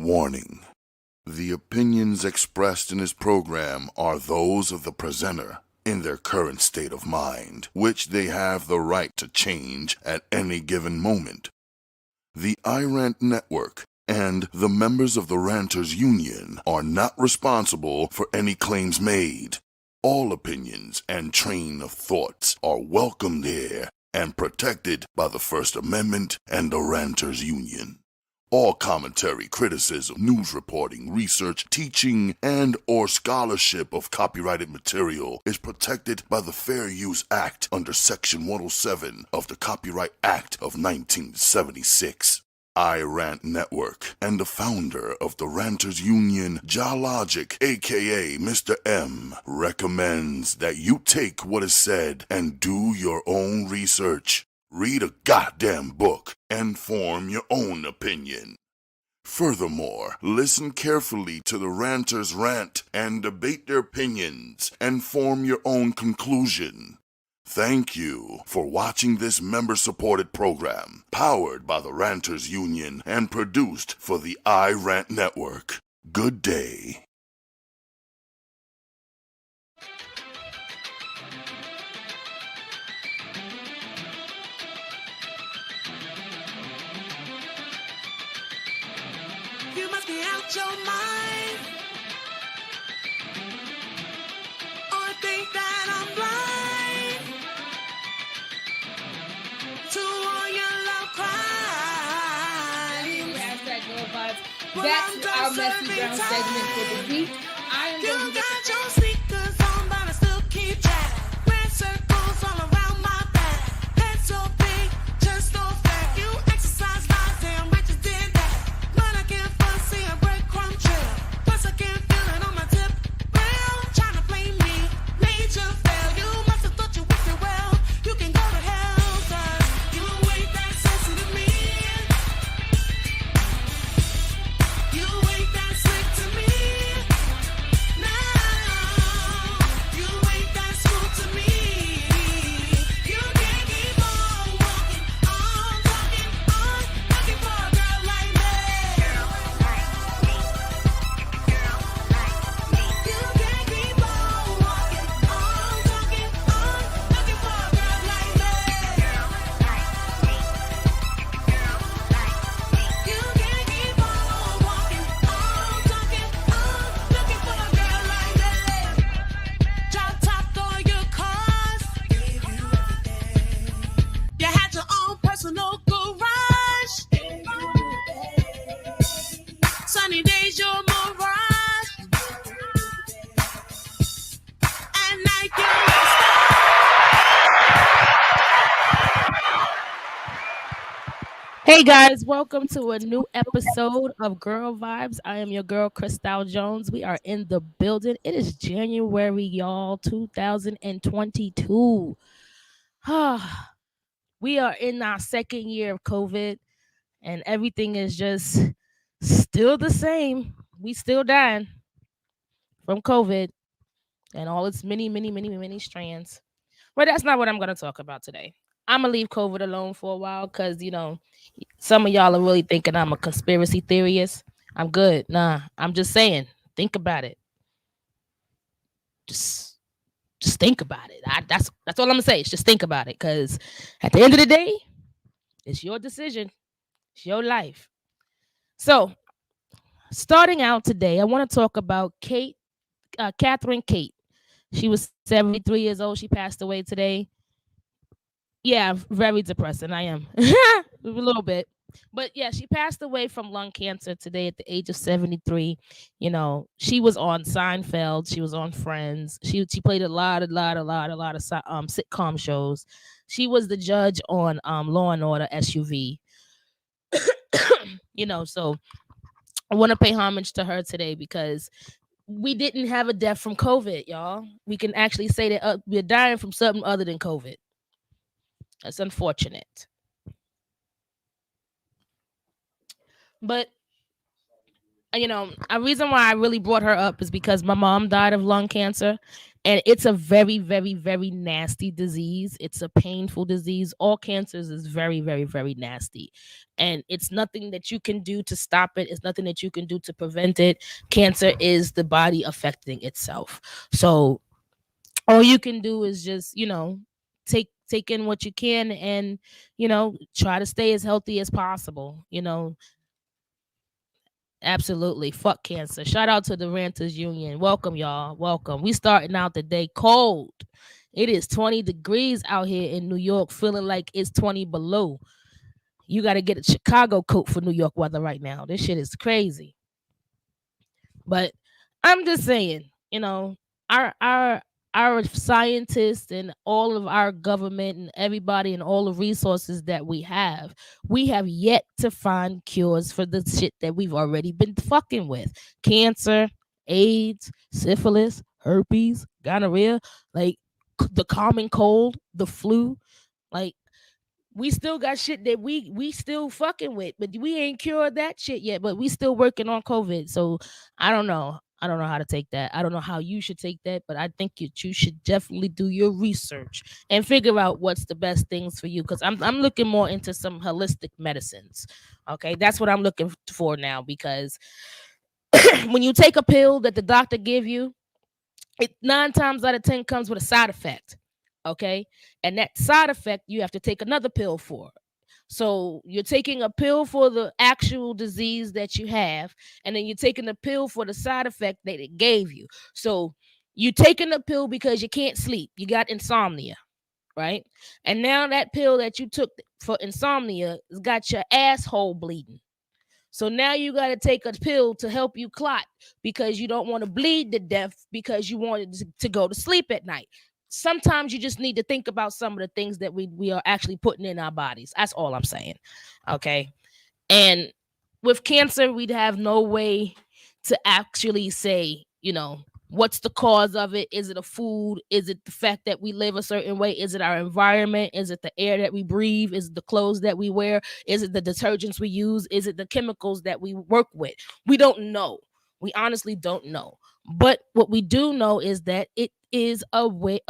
Warning. The opinions expressed in this program are those of the presenter in their current state of mind, which they have the right to change at any given moment. The iRant Network and the members of the Ranters Union are not responsible for any claims made. All opinions and train of thoughts are welcomed here and protected by the First Amendment and the Ranters Union. All commentary, criticism, news reporting, research, teaching, and or scholarship of copyrighted material is protected by the Fair Use Act under Section 107 of the Copyright Act of 1976. iRant Network and the founder of the Ranters Union, Jalogic, aka Mr. M, recommends that you take what is said and do your own research. Read a goddamn book and form your own opinion. Furthermore, listen carefully to the ranters rant and debate their opinions and form your own conclusion. Thank you for watching this member-supported program, powered by the Ranters Union and produced for the iRant Network. Good day. You must be out your mind, or think that I'm blind to all your love cries. Hashtag Girl Vibes. That's our Messy Brown segment for the week. I am You going to got your sneakers on, but I still keep track. Red circles all around my back. Head so big, just so fat. You exercise lies, damn right you did that. But I can't see a breadcrumb trail. Plus I can't feel it on my tip. Well, trying to play me, made you fail. You must have thought you whipped it well. You can go to hell, 'cause you ain't that sensitive to me. You ain't that slick to me. No, you ain't that smooth to me. You can't keep on walking, on talking, on looking for a girl like me. You can't keep on walking, on talking, on looking for a girl like me. You can't keep on walking, on talking, on looking for a girl like me. Drop top all your cars. You had your own personal garage. Sunny days, your mirage. At night, you're Hey guys, welcome to a new episode of Girl Vibes. I am your girl, Crystal Jones. We are in the building. It is January, y'all, 2022. We are in our second year of COVID, and everything is just still the same. We still dying from COVID and all its many strands. But that's not what I'm going to talk about today. I'm going to leave COVID alone for a while because, some of y'all are really thinking I'm a conspiracy theorist. I'm good. Nah, I'm just saying, think about it. Just think about it. That's all I'm going to say. Just think about it because at the end of the day, it's your decision. It's your life. So, starting out today, I want to talk about Catherine Kate. She was 73 years old. She passed away today. Yeah, very depressing. I am a little bit, but yeah, she passed away from lung cancer today at the age of 73. She was on Seinfeld. She was on Friends. She played a lot of sitcom shows. She was the judge on Law and Order SUV. So I want to pay homage to her today because we didn't have a death from COVID, y'all. We can actually say that we're dying from something other than COVID. That's unfortunate. But a reason why I really brought her up is because my mom died of lung cancer, and it's a very, very, very nasty disease. It's a painful disease. All cancers is very, very, very nasty, and it's nothing that you can do to stop it. It's nothing that you can do to prevent it. Cancer is the body affecting itself. So all you can do is just take in what you can, and try to stay as healthy as possible. Absolutely. Fuck cancer. Shout out to the Ranters Union. Welcome, y'all. Welcome. We starting out the day cold. It is 20 degrees out here in New York, feeling like it's 20 below. You got to get a Chicago coat for New York weather right now. This shit is crazy. But I'm just saying, our scientists and all of our government and everybody and all the resources that we have yet to find cures for the shit that we've already been fucking with. Cancer, AIDS, syphilis, herpes, gonorrhea, like the common cold, the flu. Like, we still got shit that we still fucking with, but we ain't cured that shit yet. But we still working on COVID. So I don't know. I don't know how to take that. I don't know how you should take that, but I think you should definitely do your research and figure out what's the best things for you. Because I'm looking more into some holistic medicines. Okay, that's what I'm looking for now. Because when you take a pill that the doctor give you, it 9 times out of 10 comes with a side effect. Okay, and that side effect you have to take another pill for. So you're taking a pill for the actual disease that you have, and then you're taking a pill for the side effect that it gave you. So you're taking a pill because you can't sleep, you got insomnia, right? And now that pill that you took for insomnia has got your asshole bleeding. So now you got to take a pill to help you clot because you don't want to bleed to death because you wanted to go to sleep at night. Sometimes you just need to think about some of the things that we are actually putting in our bodies. That's all I'm saying. Okay. And with cancer, we'd have no way to actually say, what's the cause of it? Is it a food? Is it the fact that we live a certain way? Is it our environment? Is it the air that we breathe? Is it the clothes that we wear? Is it the detergents we use? Is it the chemicals that we work with? We don't know. We honestly don't know. But what we do know is that it is a way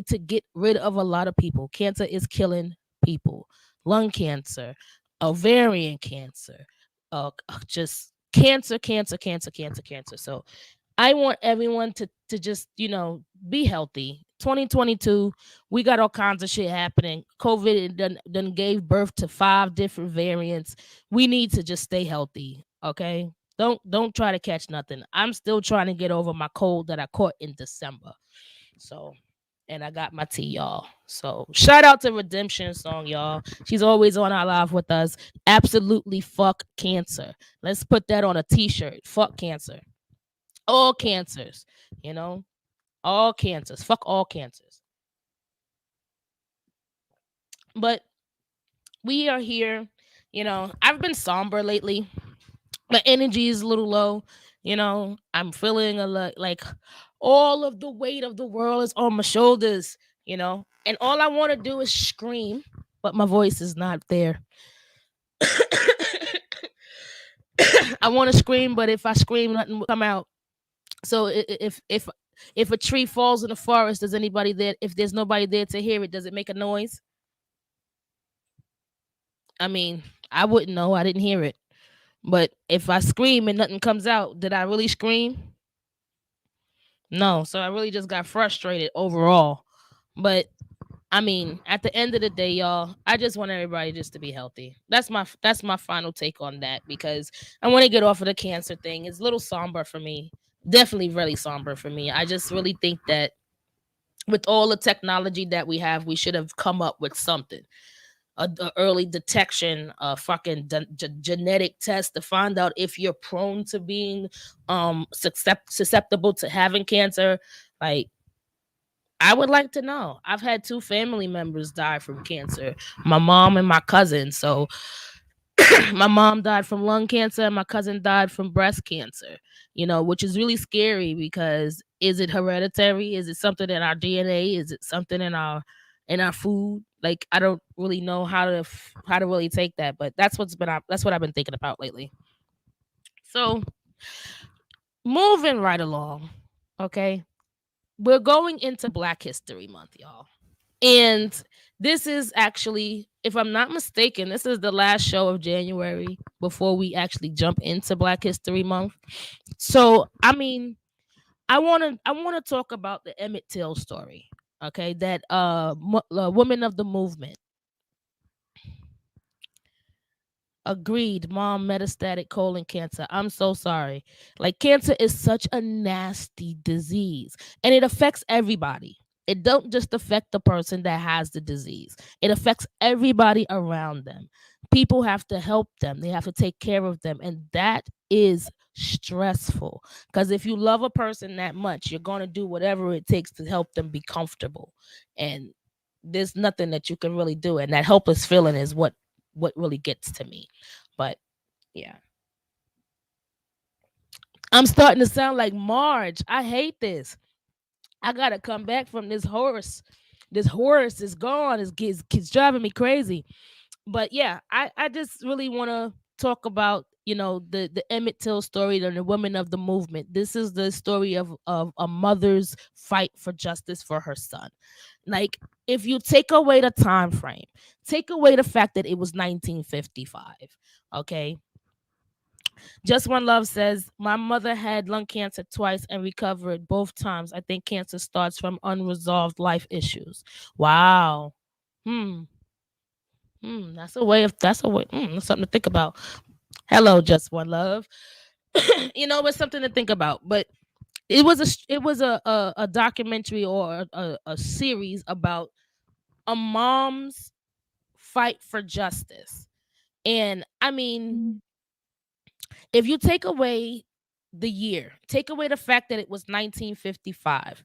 to get rid of a lot of people. Cancer is killing people. Lung cancer, ovarian cancer, just cancer, cancer, cancer, cancer, cancer. So I want everyone to just, be healthy. 2022, we got all kinds of shit happening. COVID done gave birth to 5 different variants. We need to just stay healthy, okay? Don't try to catch nothing. I'm still trying to get over my cold that I caught in December. So, and I got my tea, y'all. So shout out to Redemption Song, y'all. She's always on our live with us. Absolutely fuck cancer. Let's put that on a t-shirt. Fuck cancer. All cancers, all cancers. Fuck all cancers. But we are here. I've been somber lately. My energy is a little low. I'm feeling a lot like all of the weight of the world is on my shoulders, and all I want to do is scream, but my voice is not there. I want to scream, but if I scream, nothing will come out. So if a tree falls in the forest, does anybody there? If there's nobody there to hear it, does it make a noise? I mean, I wouldn't know. I didn't hear it. But if I scream and nothing comes out, did I really scream? No. So I really just got frustrated overall. But I mean, at the end of the day, y'all, I just want everybody just to be healthy. That's my final take on that, because I want to get off of the cancer thing. It's a little somber for me. Definitely really somber for me. I just really think that with all the technology that we have, we should have come up with something. A early detection, a fucking genetic test to find out if you're prone to being susceptible to having cancer. Like, I would like to know. I've had 2 family members die from cancer, my mom and my cousin. So my mom died from lung cancer and my cousin died from breast cancer, which is really scary because is it hereditary? Is it something in our DNA? Is it something in our food? Like, I don't really know how to really take that, but that's what I've been thinking about lately. So Moving right along. Okay. We're going into Black History Month, y'all. And this is actually, if I'm not mistaken, this is the last show of January before we actually jump into Black History Month. So, I mean, I want to talk about the Emmett Till story. Okay, that woman of the movement. Agreed, mom, metastatic colon cancer. I'm so sorry. Like, cancer is such a nasty disease, and it affects everybody. It don't just affect the person that has the disease. It affects everybody around them. People have to help them. They have to take care of them, and that is stressful. Because if you love a person that much, you're going to do whatever it takes to help them be comfortable. And there's nothing that you can really do, and that helpless feeling is what really gets to me. But yeah, I'm starting to sound like Marge. I hate this. I gotta come back from this horse. This horse is gone. It's driving me crazy. But yeah, I just really want to talk about, the Emmett Till story and the women of the movement. This is the story of a mother's fight for justice for her son. Like, if you take away the time frame, take away the fact that it was 1955. Okay, just One Love says, my mother had lung cancer twice and recovered both times. I think cancer starts from unresolved life issues. Wow. Hmm. That's something to think about. Hello, Just One Love. It's something to think about. But it was a documentary or a series about a mom's fight for justice. And I mean, if you take away the year, take away the fact that it was 1955,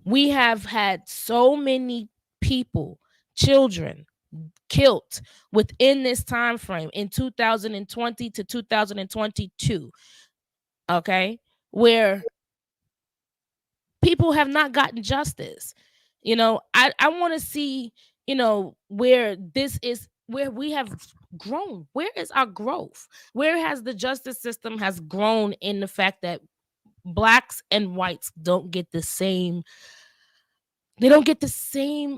we have had so many people, children, killed within this time frame in 2020 to 2022. Okay, where people have not gotten justice. I want to see, where this is, where we have grown. Where is our growth? Where has the justice system has grown in the fact that blacks and whites don't get the same, they don't get the same,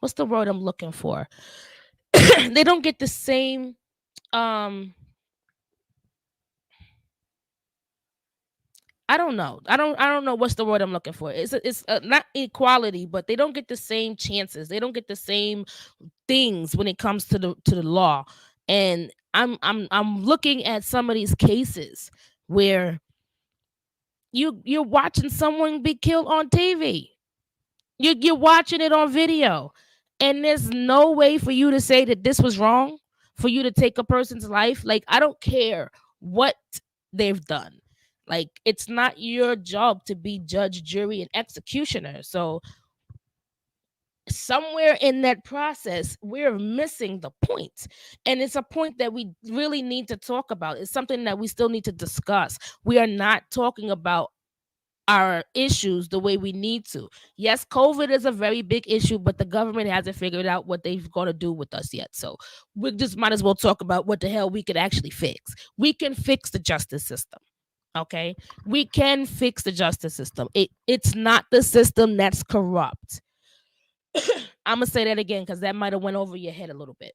what's the word I'm looking for? They don't get the same, um I don't know. I don't know what's the word I'm looking for. It's not equality, but they don't get the same chances. They don't get the same things when it comes to the law. And I'm looking at some of these cases where you're watching someone be killed on TV. You're watching it on video, and there's no way for you to say that this was wrong, for you to take a person's life. Like, I don't care what they've done. Like, it's not your job to be judge, jury, and executioner. So somewhere in that process, we're missing the point. And it's a point that we really need to talk about. It's something that we still need to discuss. We are not talking about our issues the way we need to. Yes, COVID is a very big issue, but the government hasn't figured out what they're going to do with us yet. So we just might as well talk about what the hell we could actually fix. We can fix the justice system. Okay, we can fix the justice system. It's not the system that's corrupt. I'm gonna say that again because that might have went over your head a little bit.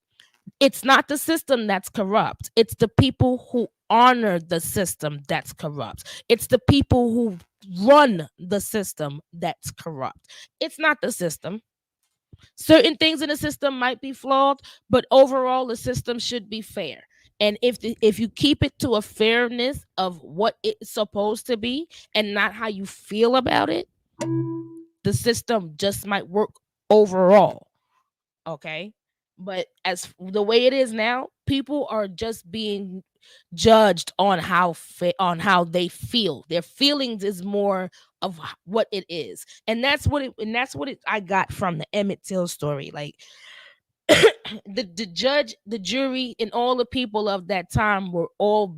It's not the system that's corrupt. It's the people who honor the system that's corrupt. It's the people who run the system that's corrupt. It's not the system. Certain things in the system might be flawed, but overall the system should be fair. And if you keep it to a fairness of what it's supposed to be and not how you feel about it, the system just might work overall. Okay, but as the way it is now, people are just being judged on on how they feel. Their feelings is more of what it is, and that's what I got from the Emmett Till story. Like, the judge, the jury, and all the people of that time were all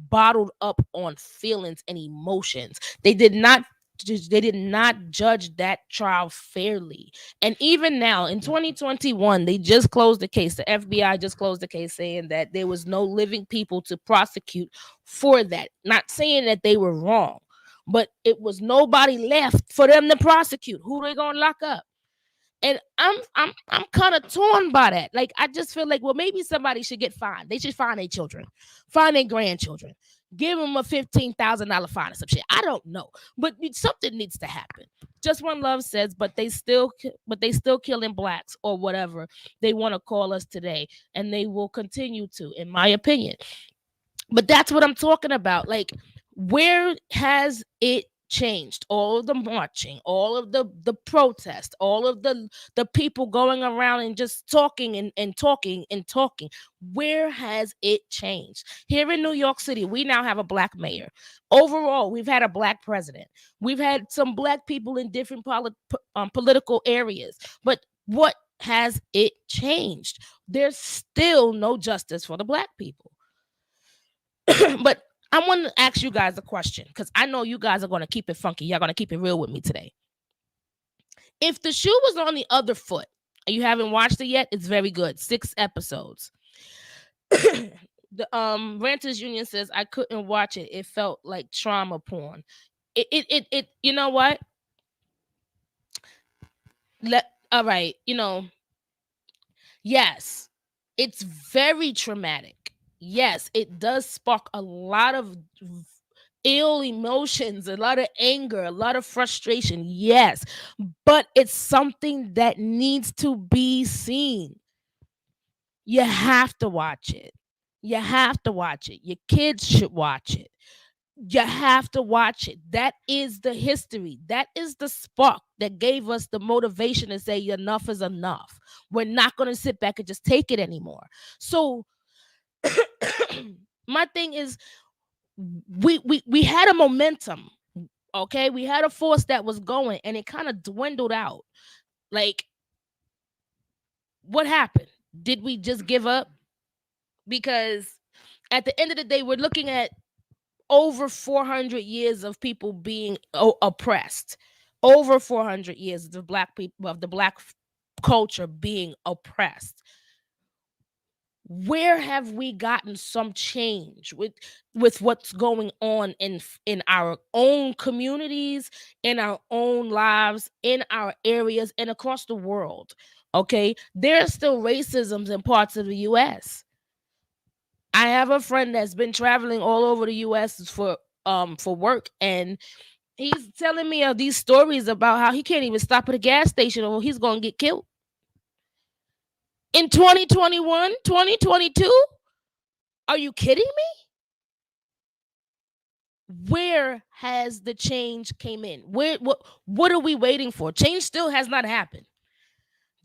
bottled up on feelings and emotions. They did not judge that trial fairly. And even now in 2021, they just closed the case. The FBI just closed the case saying that there was no living people to prosecute for that. Not saying that they were wrong, but it was nobody left for them to prosecute. Who they gonna lock up? And I'm kind of torn by that. Like, I just feel like, well, maybe somebody should get fined. They should fine their children, fine their grandchildren, give them a $15,000 fine or some shit. I don't know, but something needs to happen. Just One Love says, but they still killing blacks or whatever they want to call us today, and they will continue to, in my opinion. But that's what I'm talking about. Like, where has it changed? All of the marching, all of the protest, all of the people going around and just talking and talking and talking. Where has it changed? Here in New York City, we now have a black mayor. Overall, we've had a black president. We've had some black people in different political areas. But what has it changed? There's still no justice for the black people. But I want to ask you guys a question, because I know you guys are going to keep it funky. Y'all going to keep it real with me today. If the shoe was on the other foot and you haven't watched it yet, it's very good. 6 episodes. The Ranters Union says I couldn't watch it. It felt like trauma porn. It you know what? All right, yes, it's very traumatic. Yes, it does spark a lot of ill emotions, a lot of anger, a lot of frustration. Yes, but it's something that needs to be seen. You have to watch it. You have to watch it. Your kids should watch it. You have to watch it. That is the history. That is the spark that gave us the motivation to say enough is enough. We're not going to sit back and just take it anymore. So my thing is, we had a momentum, okay? We had a force that was going, and it kind of dwindled out. Like, what happened? Did we just give up? Because at the end of the day, we're looking at over 400 years of people being oppressed. Over 400 years of the black people, of the black culture being oppressed. Where have we gotten some change with what's going on in our own communities, in our own lives, in our areas, and across the world? Okay, there's still racism in parts of the U.S. I have a friend that's been traveling all over the U.S. for work, and he's telling me of these stories about how he can't even stop at a gas station or he's gonna get killed. In 2021, 2022? Are you kidding me? Where has the change came in? What are we waiting for? Change still has not happened.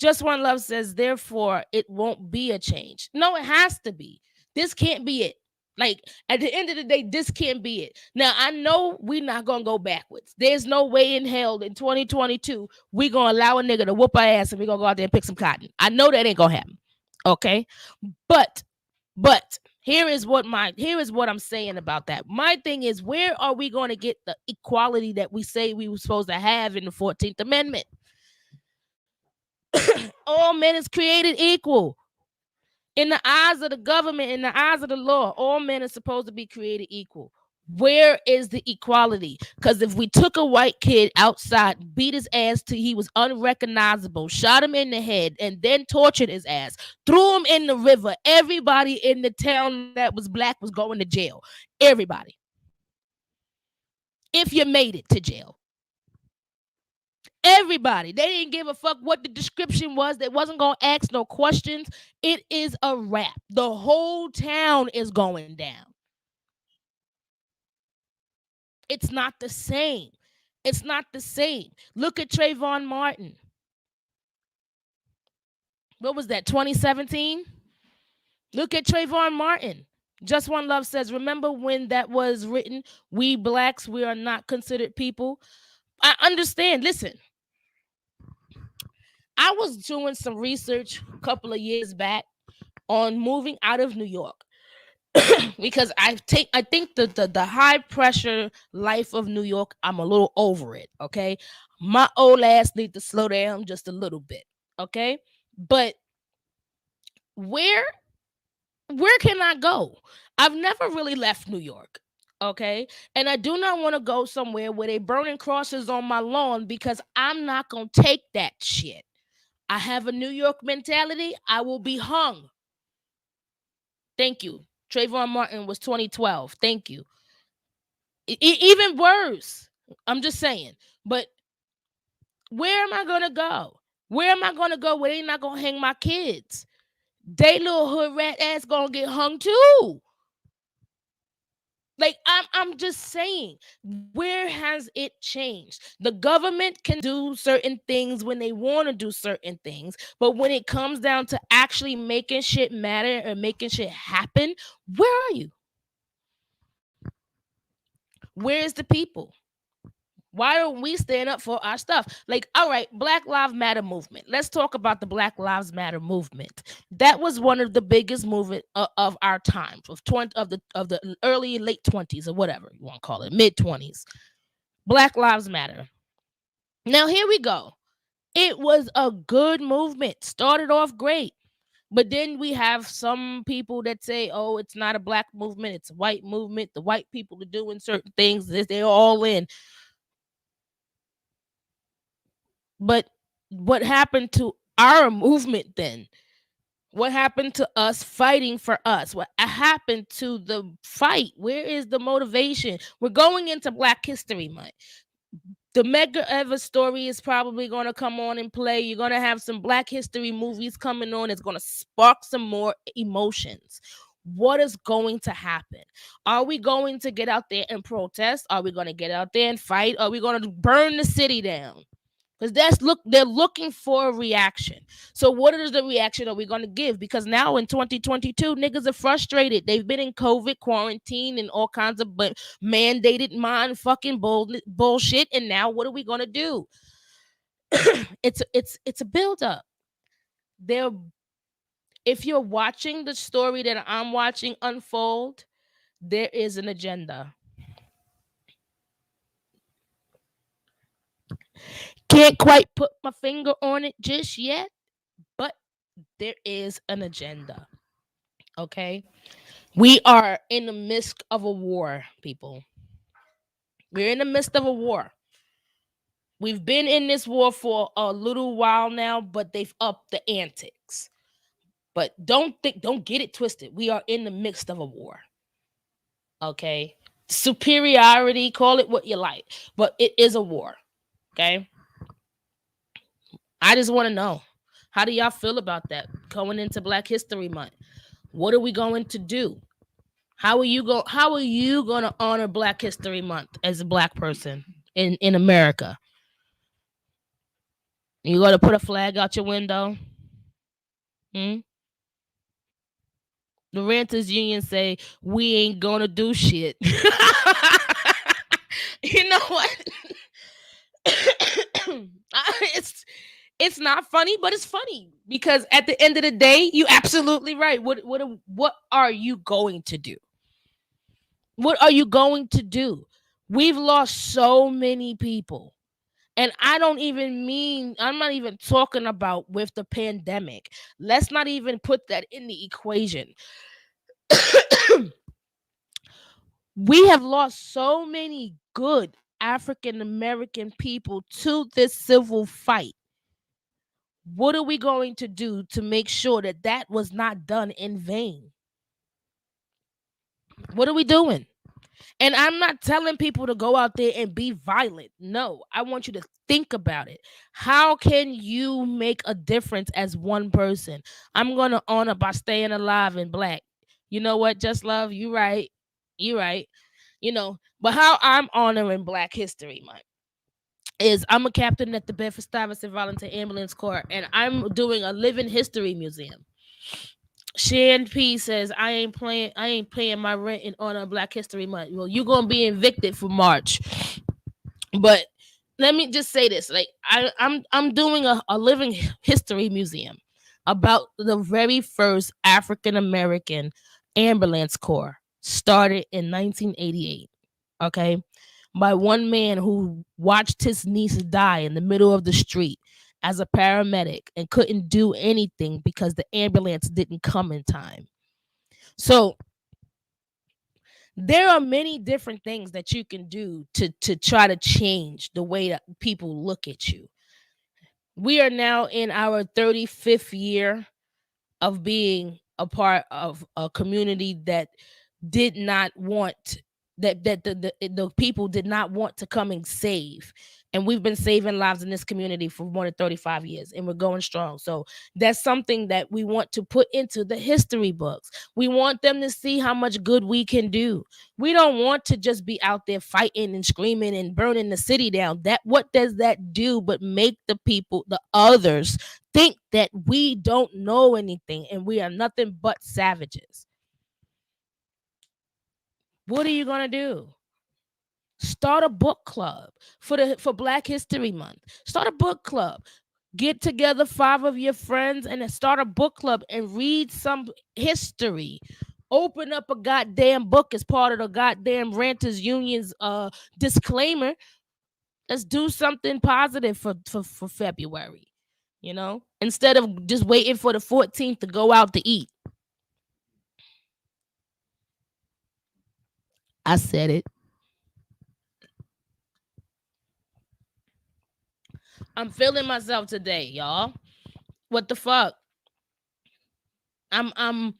Just One Love says, therefore, it won't be a change. No, it has to be. This can't be it. Like, at the end of the day, this can't be it. Now, I know we're not going to go backwards. There's no way in hell in 2022 we're going to allow a nigga to whoop our ass and we're going to go out there and pick some cotton. I know that ain't going to happen. Okay? But here is what I'm saying about that. My thing is, where are we going to get the equality that we say we were supposed to have in the 14th Amendment? All men is created equal. In the eyes of the government, in the eyes of the law, all men are supposed to be created equal. Where is the equality? Because if we took a white kid outside, beat his ass till he was unrecognizable, shot him in the head, and then tortured his ass, threw him in the river, everybody in the town that was black was going to jail. Everybody. If you made it to jail. Everybody. They didn't give a fuck what the description was. They wasn't going to ask no questions. It is a wrap. The whole town is going down. It's not the same. It's not the same. Look at Trayvon Martin. What was that, 2017? Look at Trayvon Martin. Just One Love says, remember when that was written? We blacks, we are not considered people. I understand. Listen. I was doing some research a couple of years back on moving out of New York. because I think the high pressure life of New York, I'm a little over it. Okay, my old ass need to slow down just a little bit. Okay, but where where can I go? I've never really left New York. Okay, and I do not want to go somewhere where they burning crosses on my lawn because I'm not gonna take that shit. I have a New York mentality. I will be hung. Thank you. Trayvon Martin was 2012. Thank you. Even worse. I'm just saying. But where am I gonna go? Where am I gonna go where they not gonna hang my kids? They little hood rat ass gonna get hung too. Like I'm just saying, where has it changed? The government can do certain things when they want to do certain things, but when it comes down to actually making shit matter and making shit happen, where are you? Where is the people? Why don't we stand up for our stuff? Like, all right, Black Lives Matter movement. Let's talk about the Black Lives Matter movement. That was one of the biggest movement of our time, of the early late 20s or whatever you want to call it, mid 20s. Black Lives Matter. Now here we go. It was a good movement. Started off great. But then we have some people that say, oh, it's not a black movement, it's a white movement. The white people are doing certain things. They're all in. But what happened to our movement then? What happened to us fighting for us? What happened to the fight? Where is the motivation? We're going into Black History Month. The Medgar Evers story is probably going to come on and play. You're going to have some Black history movies coming on. It's going to spark some more emotions. What is going to happen? Are we going to get out there and protest? Are we going to get out there and fight? Are we going to burn the city down? Because they're looking for a reaction. So what is the reaction are we going to give? Because now in 2022, niggas are frustrated. They've been in COVID quarantine and all kinds of mandated mind fucking bullshit. And now what are we going to do? It's a build up. There, if you're watching the story that I'm watching unfold, there is an agenda. Can't quite put my finger on it just yet, but there is an agenda. Okay? We are in the midst of a war, people. We're in the midst of a war. We've been in this war for a little while now, but they've upped the antics. But don't get it twisted. We are in the midst of a war. Okay? Superiority, call it what you like, but it is a war. Okay? I just want to know, how do y'all feel about that going into Black History Month? What are we going to do? How are you going to honor Black History Month as a black person in America? You going to put a flag out your window? The Renters Union say we ain't going to do shit. You know what? It's not funny, but it's funny because at the end of the day, you absolutely right. What are you going to do? What are you going to do? We've lost so many people. And I'm not even talking about with the pandemic. Let's not even put that in the equation. We have lost so many good African American people to this civil fight. What are we going to do to make sure that that was not done in vain? What are we doing? And I'm not telling people to go out there and be violent. No, I want you to think about it. How can you make a difference as one person? I'm going to honor by staying alive and black. You know what, Just Love? You right. You right. You know, but how I'm honoring Black History Month is I'm a captain at the Bedford-Stuyvesant Volunteer Ambulance Corps, and I'm doing a living history museum. Shan P says I ain't paying my rent in honor of Black History Month. Well, you're gonna be evicted for March. But let me just say this: like I'm doing a living history museum about the very first African American Ambulance Corps started in 1988. Okay, by one man who watched his niece die in the middle of the street as a paramedic and couldn't do anything because the ambulance didn't come in time. So there are many different things that you can do to try to change the way that people look at you. We are now in our 35th year of being a part of a community that did not want that the people did not want to come and save, and we've been saving lives in this community for more than 35 years, and we're going strong. So that's something that we want to put into the history books. We want them to see how much good we can do. We don't want to just be out there fighting and screaming and burning the city down. That what does that do but make the people, the others, think that we don't know anything and we are nothing but savages. What are you gonna do? Start a book club for Black History Month. Start a book club. Get together 5 of your friends and then start a book club and read some history. Open up a goddamn book as part of the goddamn Ranters Union's disclaimer. Let's do something positive for February. Instead of just waiting for the 14th to go out to eat. I said it. I'm feeling myself today, y'all. What the fuck? I'm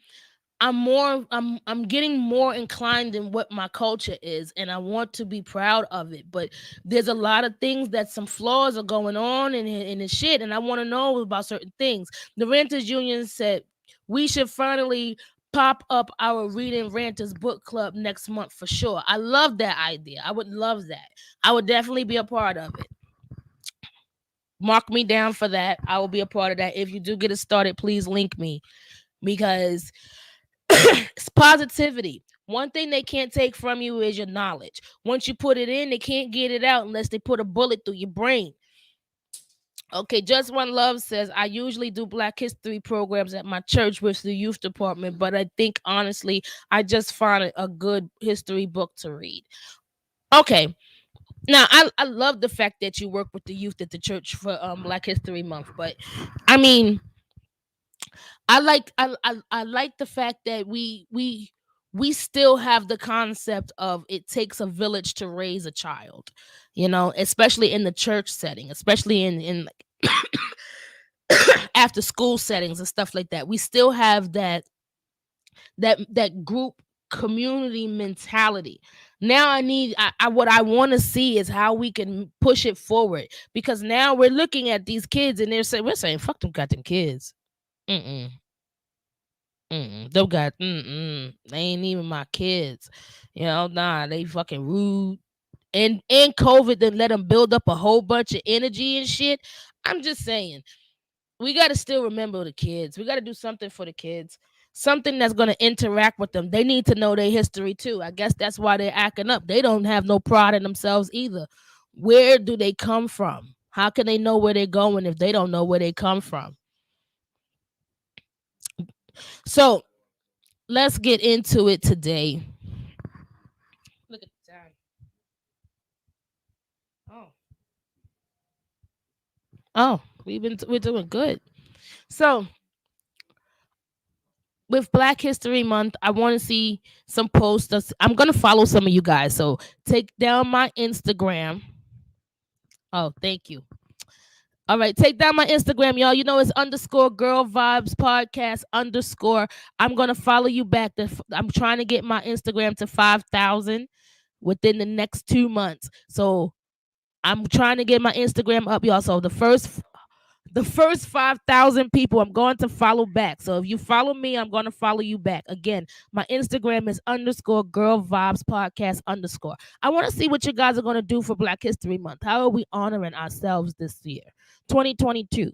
getting more inclined in what my culture is, and I want to be proud of it. But there's a lot of things that some flaws are going on in the shit, and I want to know about certain things. The Ranters Union said we should finally pop up our Reading Ranters book club next month for sure. I love that idea. I would love that. I would definitely be a part of it. Mark me down for that. I will be a part of that. If you do get it started, please link me, because it's positivity. One thing they can't take from you is your knowledge. Once you put it in, they can't get it out unless they put a bullet through your brain. Okay, Just One Love says, I usually do Black history programs at my church with the youth department, but I think honestly, I just find a good history book to read. Okay. Now, I love the fact that you work with the youth at the church for Black History Month, but I mean, I like the fact that we still have the concept of it takes a village to raise a child, especially in the church setting, especially in after school settings and stuff like that. We still have that group community mentality. Now I what I want to see is how we can push it forward, because now we're looking at these kids and we're saying fuck them goddamn kids. Mm-mm. They ain't even my kids. Nah, they fucking rude. And COVID then let them build up a whole bunch of energy and shit. I'm just saying, we got to still remember the kids. We got to do something for the kids. Something that's going to interact with them. They need to know their history too. I guess that's why they're acting up. They don't have no pride in themselves either. Where do they come from? How can they know where they're going if they don't know where they come from? So let's get into it today. Look at the time. Oh, we're doing good. So with Black History Month, I want to see some posts. I'm gonna follow some of you guys. So take down my Instagram. Oh, thank you. All right, take down my Instagram, y'all. It's _girl vibes podcast _ I'm gonna follow you back. I'm trying to get my Instagram to 5,000 within the next 2 months. So I'm trying to get my Instagram up, y'all. So the first 5,000 people I'm going to follow back. So if you follow me, I'm going to follow you back. Again, my Instagram is _girl vibes podcast _ I want to see what you guys are going to do for Black History Month. How are we honoring ourselves this year? 2022.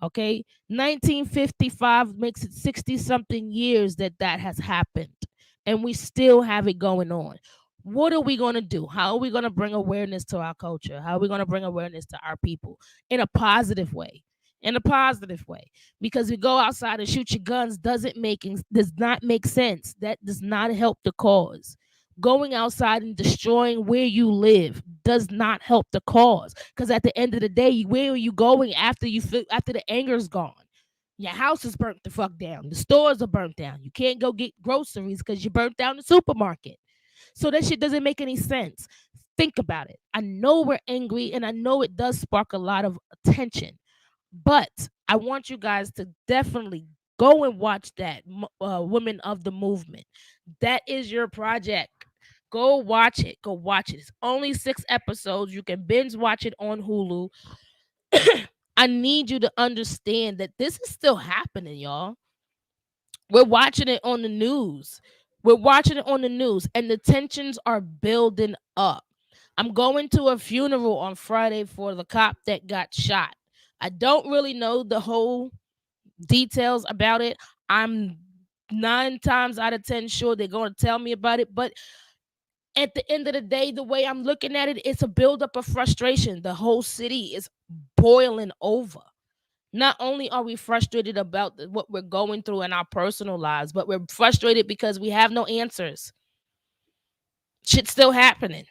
Okay. 1955 makes it 60 something years that has happened. And we still have it going on. What are we going to do? How are we going to bring awareness to our culture? How are we going to bring awareness to our people in a positive way? in a positive way, because you go outside and shoot your guns does not make sense. That does not help the cause. Going outside and destroying where you live does not help the cause, because at the end of the day, where are you going after after the anger's gone? Your house is burnt the fuck down. The stores are burnt down. You can't go get groceries because you burnt down the supermarket. So that shit doesn't make any sense. Think about it. I know we're angry and I know it does spark a lot of attention, but I want you guys to definitely go and watch that Women of the Movement. That is your project. Go watch it. Go watch it. It's only 6 episodes. You can binge watch it on Hulu. I need you to understand that this is still happening, y'all. We're watching it on the news. We're watching it on the news, and the tensions are building up. I'm going to a funeral on Friday for the cop that got shot. I don't really know the whole details about it. I'm 9 times out of 10 sure they're going to tell me about it, but at the end of the day, the way I'm looking at it, it's a buildup of frustration. The whole city is boiling over. Not only are we frustrated about what we're going through in our personal lives, but we're frustrated because we have no answers. Shit's still happening.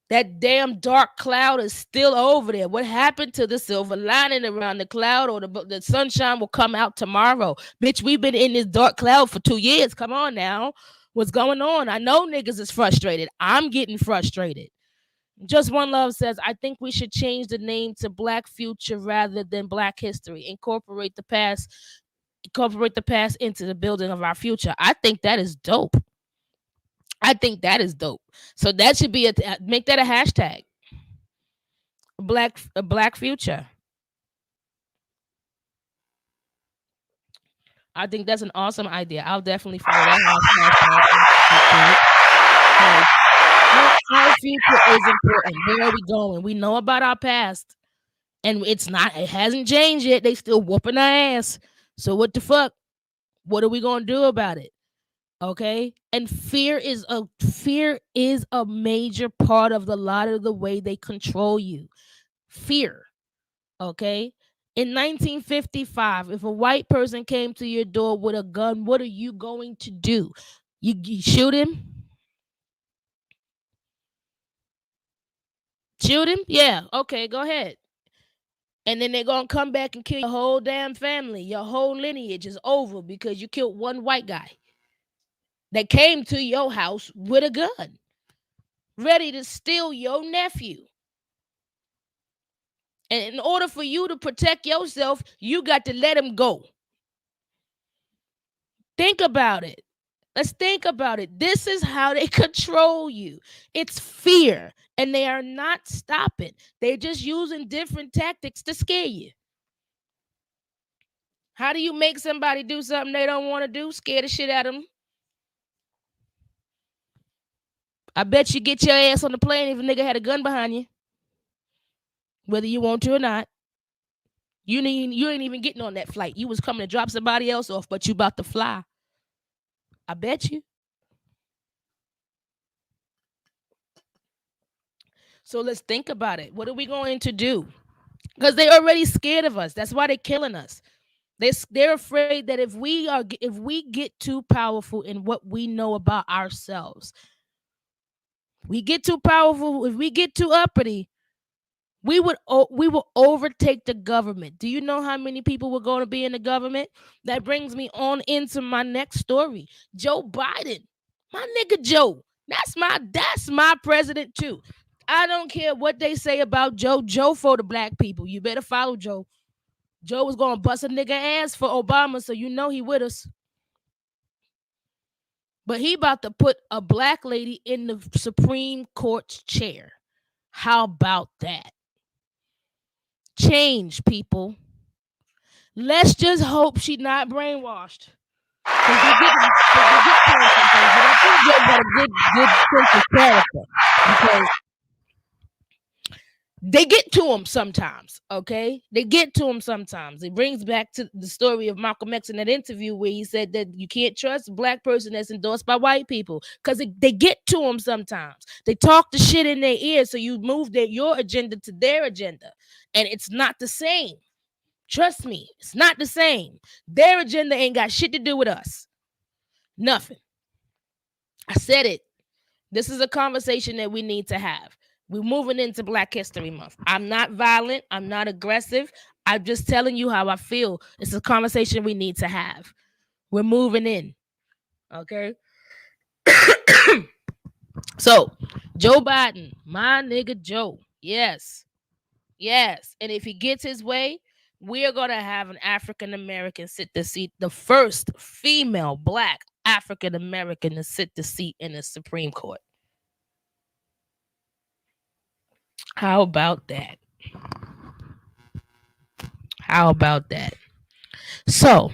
That damn dark cloud is still over there. What happened to the silver lining around the cloud, or the sunshine will come out tomorrow? Bitch, we've been in this dark cloud for 2 years. Come on now. What's going on? I know niggas is frustrated. I'm getting frustrated. Just One Love says, I think we should change the name to Black Future rather than Black History. Incorporate the past into the building of our future. I think that is dope. I think that is dope. So that should be make that a hashtag. Black Future. I think that's an awesome idea. I'll definitely follow that hashtag. Our future is important. Where are we going? We know about our past, and it hasn't changed yet. They still whooping our ass. So what the fuck? What are we gonna do about it? Okay. And fear is a major part of a lot of the way they control you. Fear. Okay. In 1955, if a white person came to your door with a gun, what are you going to do? You shoot him? Shoot him? Yeah. Okay, go ahead. And then they're going to come back and kill your whole damn family. Your whole lineage is over because you killed one white guy that came to your house with a gun, ready to steal your nephew. And in order for you to protect yourself, you got to let him go. Think about it. Let's think about it. This is how they control you. It's fear, and they are not stopping. They're just using different tactics to scare you. How do you make somebody do something they don't want to do? Scare the shit out of them. I bet you get your ass on the plane if a nigga had a gun behind you, whether you want to or not. You ain't even getting on that flight. You was coming to drop somebody else off, but you about to fly. I bet you. So let's think about it. What are we going to do? Because they're already scared of us. That's why they're killing us. They're afraid that if we get too powerful in what we know about ourselves, we get too powerful, if we get too uppity, we will overtake the government. Do you know how many people were going to be in the government? That brings me on into my next story. Joe Biden, my nigga Joe, that's my president too. I don't care what they say about Joe. Joe for the black people. You better follow Joe. Joe was going to bust a nigga ass for Obama, so you know he with us. But he about to put a black lady in the Supreme Court's chair. How about that? Change, people. Let's just hope she's not brainwashed. I think Joe got a good sense of character, because they get to him sometimes, okay? They get to him sometimes. It brings back to the story of Malcolm X in that interview where he said that you can't trust a black person that's endorsed by white people, because they get to him sometimes. They talk the shit in their ear, so you move your agenda to their agenda, and it's not the same. Trust me, it's not the same. Their agenda ain't got shit to do with us. Nothing. I said it. This is a conversation that we need to have. We're moving into Black History Month. I'm not violent. I'm not aggressive. I'm just telling you how I feel. It's a conversation we need to have. We're moving in. Okay? So, Joe Biden, my nigga Joe. Yes. Yes. And if he gets his way, we're going to have an African-American sit the seat, the first female Black African-American to sit the seat in the Supreme Court. How about that? How about that? So,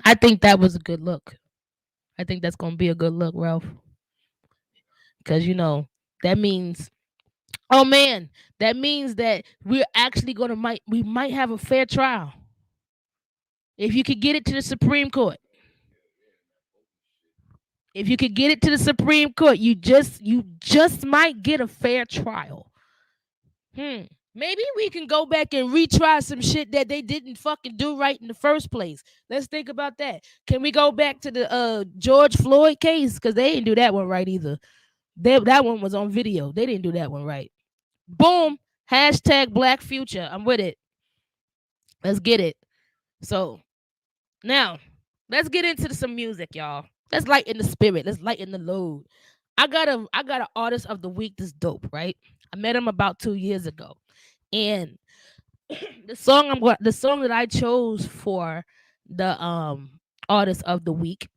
I think that was a good look. I think that's going to be a good look, Ralph. Because, you know, that means, oh man, that means that we're actually going to, we might have a fair trial. If you could get it to the Supreme Court. If you could get it to the Supreme Court, you just might get a fair trial. Maybe we can go back and retry some shit that they didn't fucking do right in the first place. Let's think about that. Can we go back to the George Floyd case? Because they didn't do that one right either. That one was on video. They didn't do that one right. Boom. Hashtag Black Future. I'm with it. Let's get it. So now let's get into some music, y'all. Let's lighten the spirit. Let's lighten the load. I got an artist of the week that's dope, right? I met him about 2 years ago. And the song that I chose for the artist of the week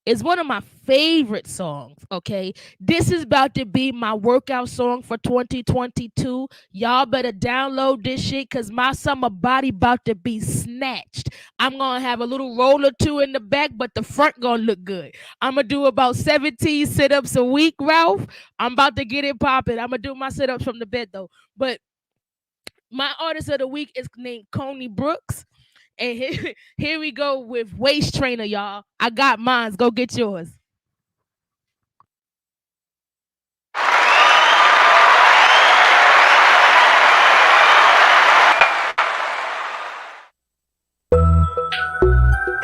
is one of my favorite songs, okay? This is about to be my workout song for 2022. Y'all better download this shit because my summer body about to be snatched. I'm going to have a little roll or two in the back, but the front going to look good. I'm going to do about 17 sit-ups a week, Ralph. I'm about to get it popping. I'm going to do my sit-ups from the bed, though. But my artist of the week is named Coney Brooks. And here we go with Waist Trainer, y'all. I got mine. Go get yours.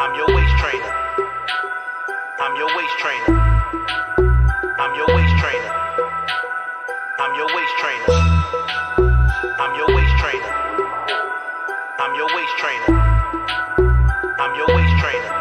I'm your waist trainer. I'm your waist trainer. I'm your waist trainer. I'm your waist trainer. I'm your waist trainer. I'm your waist trainer. I'm your waist trainer.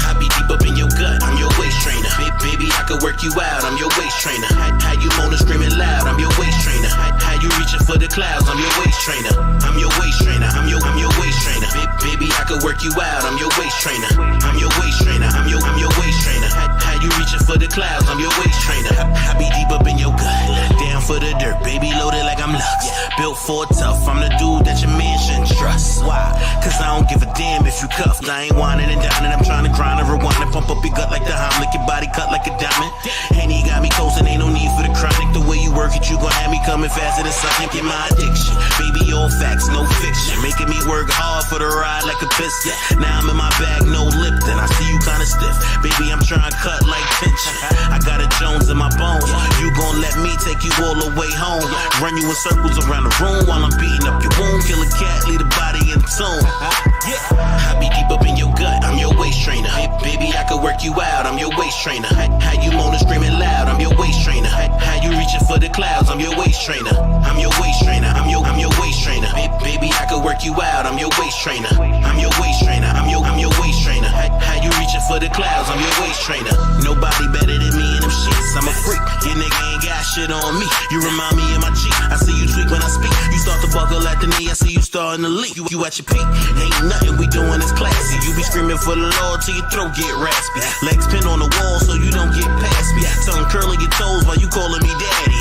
I be deep up in your gut. I'm your waist trainer. Baby, I could work you out. I'm your waist trainer. How you moaning, screaming loud. I'm your waist trainer. How you reaching for the clouds. I'm your waist trainer. I'm your waist trainer. I'm your waist trainer. Baby, I could work you out. I'm your waist trainer. I'm your waist trainer. I'm your waist trainer. How you reaching for the clouds. I'm your waist trainer. I be deep up in your gut. Down for the dirt. Baby, loaded like I'm Lux. Built for tough. I'm the dude that your man shouldn't trust. Why? Cause I don't give a damn if you cuffed. I ain't whining and dining. I'm trying to grind and rewind and pump up your gut like the Heimlich. Your body cut like a diamond. Henny got me coasting. Ain't no need for the chronic. The way you work it, you gon' have me coming faster than something. Get my addiction. Baby, all facts, no fiction. Making me work hard for the ride like a piston. Now I'm in my bag, no Lipton. I see you kinda stiff. Baby, I'm trying to cut like tension. I got a Jones in my bones. You gon' let me take you all the way home. Run you in circles around the room while I'm beating up your wound. Kill a cat, leave the body in the tomb. I be deep up in your gut. I'm your waist trainer. Baby, I could work you out. I'm your waist trainer. How you moaning, screaming loud. I'm your waist trainer. How you reaching for the clouds. I'm your waist trainer. I'm your waist trainer. I'm your waist trainer. Baby, I could work you out. I'm your waist trainer. I'm your waist trainer. I'm your waist trainer. How you reaching for the clouds. I'm your waist trainer. Nobody better than me in them sheets. I'm a freak. Your nigga ain't got shit on me. You remind me of my G. I see you tweak when I speak. You start to buckle at the knee. I see you starting to leak. You at your peak. Ain't nothing we doing is classy. You be screaming for the Lord till your throat get raspy. Legs pinned on the wall so you don't get past me. Tongue curling your toes while you calling me daddy.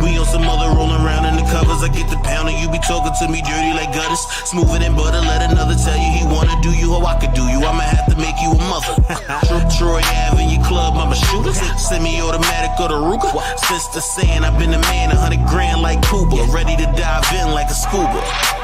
We on some other rolling around in the covers. I get the pounding. You be talking to me dirty like gutters. Smoother than butter. Let another tell you he wanna do you how I could do you. I'ma have to make you a mother. Troy Ave in your club, I'm a shooter. Semi-automatic or the Ruger. Since the saying I've been a man, 100 grand like Cuba. Ready to dive in like a scuba.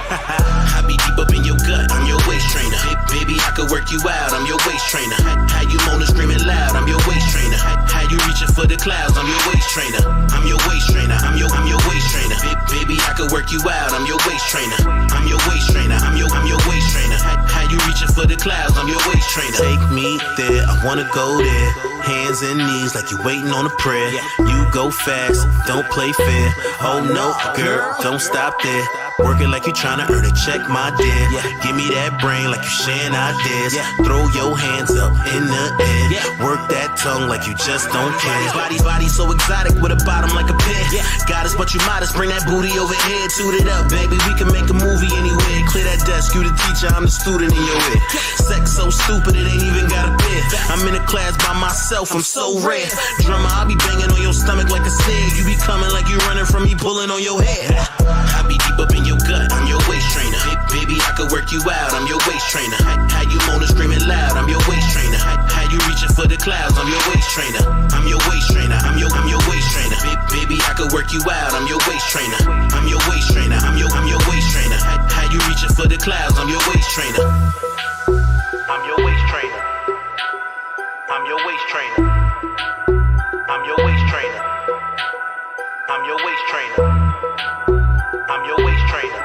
I be deep up in your gut. I'm your waist trainer. Baby, I could work you out. I'm your waist trainer. How you moaning, screaming loud. I'm your waist trainer. How you reaching for the clouds. I'm your waist trainer. I'm your waist trainer. I'm your waist trainer. Baby, I could work you out. I'm your waist trainer. I'm your waist trainer. I'm your waist trainer. How you reaching for the clouds? I'm your waist trainer. Take me there. I wanna go there. Hands and knees like you waiting on a prayer. You go fast, don't play fair. Oh no, girl, don't stop there. Working like you tryna earn a check, my dear. Give me that brain like you sharing ideas. Throw your hands up in the air. Work that tongue like you just don't care. Body so exotic with a bottom like a pear. Goddess, but you modest. Bring that booty over here. Toot it up, baby. We can make a movie anywhere. Clear that desk. You the teacher, I'm the student in your head. Sex so stupid, it ain't even got a bed. I'm in a class by myself. I'm so rare. Drummer, I'll be banging on your stomach like a snare. You be coming like you running from me, pulling on your head. I be deep up in your gut. I'm your waist trainer. Baby, I could work you out. I'm your waist trainer. How you moaning, screaming loud. I'm your waist trainer. How you reaching for the clouds. I'm your waist trainer. I'm your waist trainer. I'm your waist trainer. Baby, I could work you out. I'm your waist trainer. I'm your waist trainer. I'm your waist trainer. How you reaching for the clouds. I'm your waist trainer. I'm your waist trainer. I'm your waist trainer. I'm your waist trainer. I'm your waist trainer. I'm your waist trainer.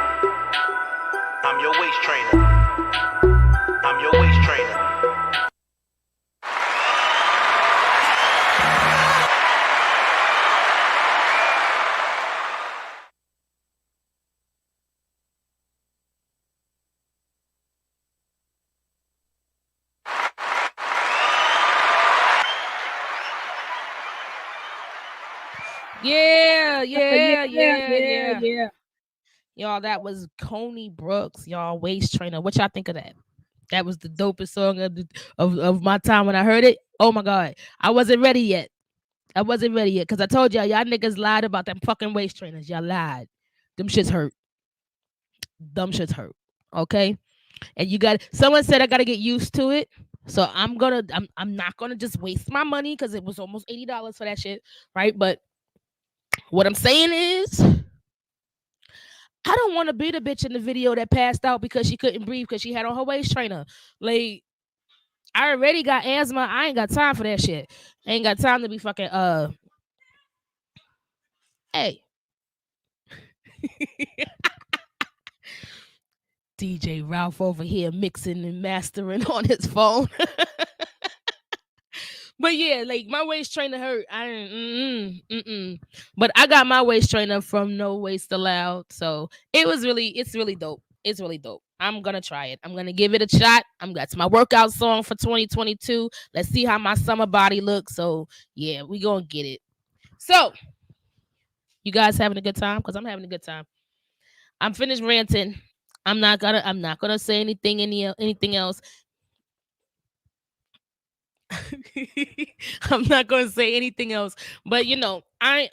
I'm your waist trainer. I'm your waist trainer. Yeah. Y'all, that was Coney Brooks, y'all, waist trainer. What y'all think of that? That was the dopest song of my time when I heard it. Oh my God. I wasn't ready yet. Because I told y'all niggas lied about them fucking waist trainers. Y'all lied. Them shits hurt. Okay? And someone said I gotta get used to it. So I'm not gonna just waste my money because it was almost $80 for that shit, right? But what I'm saying is, I don't want to be the bitch in the video that passed out because she couldn't breathe because she had on her waist trainer. Like, I already got asthma. I ain't got time for that shit. I ain't got time to be fucking hey. DJ Ralph over here mixing and mastering on his phone. But yeah, like my waist trainer hurt. But I got my waist trainer from No Waist Allowed. So it's really dope. It's really dope. I'm gonna try it. I'm gonna give it a shot. That's my workout song for 2022. Let's see how my summer body looks. So yeah, we gonna get it. So you guys having a good time? Because I'm having a good time. I'm finished ranting. I'm not gonna say anything else. I'm not going to say anything else, but I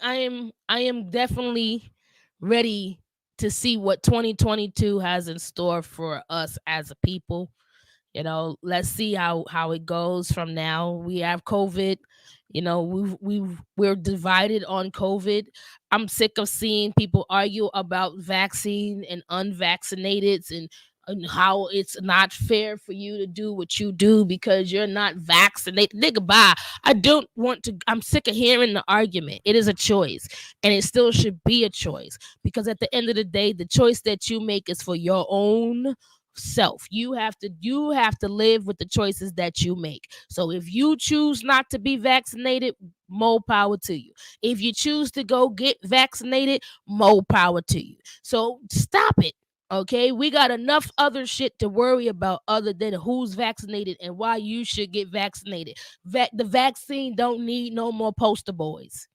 am definitely ready to see what 2022 has in store for us as a people. Let's see how it goes from now. We have COVID. We're divided on COVID. I'm sick of seeing people argue about vaccine and unvaccinated and how it's not fair for you to do what you do because you're not vaccinated. Nigga, bye. I'm sick of hearing the argument. It is a choice, and it still should be a choice because at the end of the day, the choice that you make is for your own self. You have to live with the choices that you make. So if you choose not to be vaccinated, more power to you. If you choose to go get vaccinated, more power to you. So stop it. Okay, we got enough other shit to worry about other than who's vaccinated and why you should get vaccinated. The vaccine don't need no more poster boys.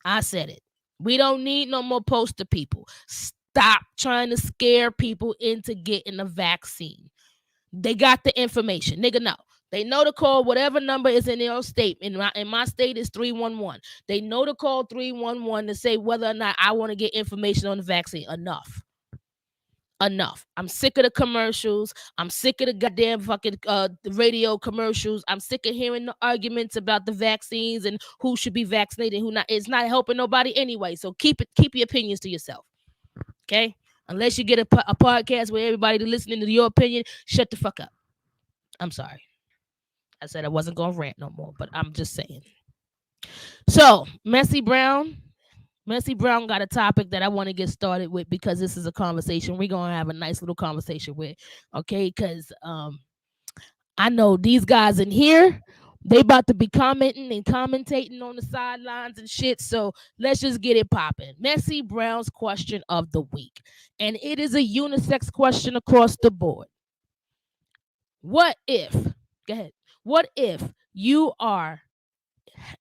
I said it. We don't need no more poster people. Stop trying to scare people into getting a vaccine. They got the information. Nigga, no. They know to call whatever number is in their state. In my state is 311. They know to call 311 to say whether or not I want to get information on the vaccine. Enough. I'm sick of the commercials. I'm sick of the goddamn fucking radio commercials. I'm sick of hearing the arguments about the vaccines and who should be vaccinated and who not. It's not helping nobody anyway. So keep your opinions to yourself. Okay? Unless you get a podcast where everybody listening to your opinion, shut the fuck up. I'm sorry. I said I wasn't going to rant no more, but I'm just saying. So, Messy Brown, Messy Brown got a topic that I want to get started with because this is a conversation we're gonna have a nice little conversation with. Okay, because I know these guys in here, they about to be commenting and commentating on the sidelines and shit. So let's just get it popping. Messy Brown's question of the week. And it is a unisex question across the board. What if, go ahead, what if you are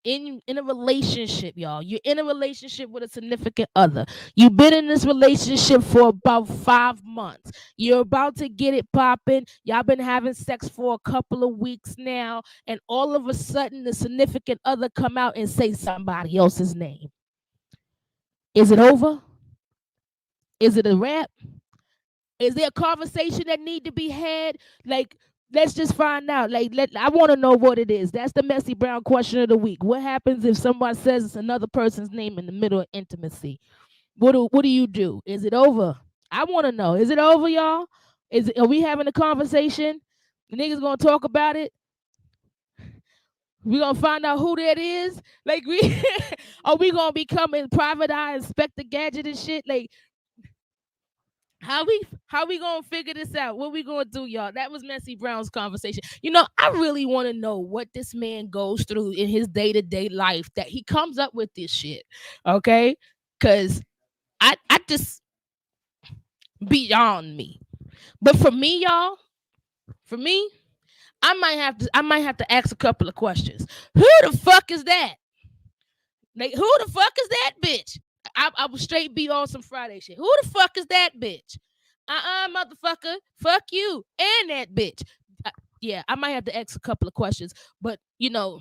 in a relationship, y'all? You're in a relationship with a significant other. You've been in this relationship for about 5 months. You're about to get it popping. Y'all been having sex for a couple of weeks now, and all of a sudden the significant other come out and say somebody else's name. Is it over? Is it a wrap? Is there a conversation that need to be had? Like, let's just find out. I want to know what it is. That's the Messy Brown question of the week. What happens if someone says it's another person's name in the middle of intimacy? What do you do? Is it over? I want to know. Is it over, y'all? Are we having a conversation? The niggas gonna talk about it. We gonna find out who that is. Like, are we gonna become in private eye Inspector Gadget and shit? Like, how we gonna figure this out? What we gonna do, y'all? That was Messy Brown's conversation. I really want to know what this man goes through in his day-to-day life that he comes up with this shit. Okay, because I just beyond me. But for me, y'all, I might have to ask a couple of questions. Who the fuck is that? Like, who the fuck is that bitch? I will straight be on some Friday shit. Who the fuck is that bitch? Motherfucker. Fuck you and that bitch. Yeah, I might have to ask a couple of questions, but yeah,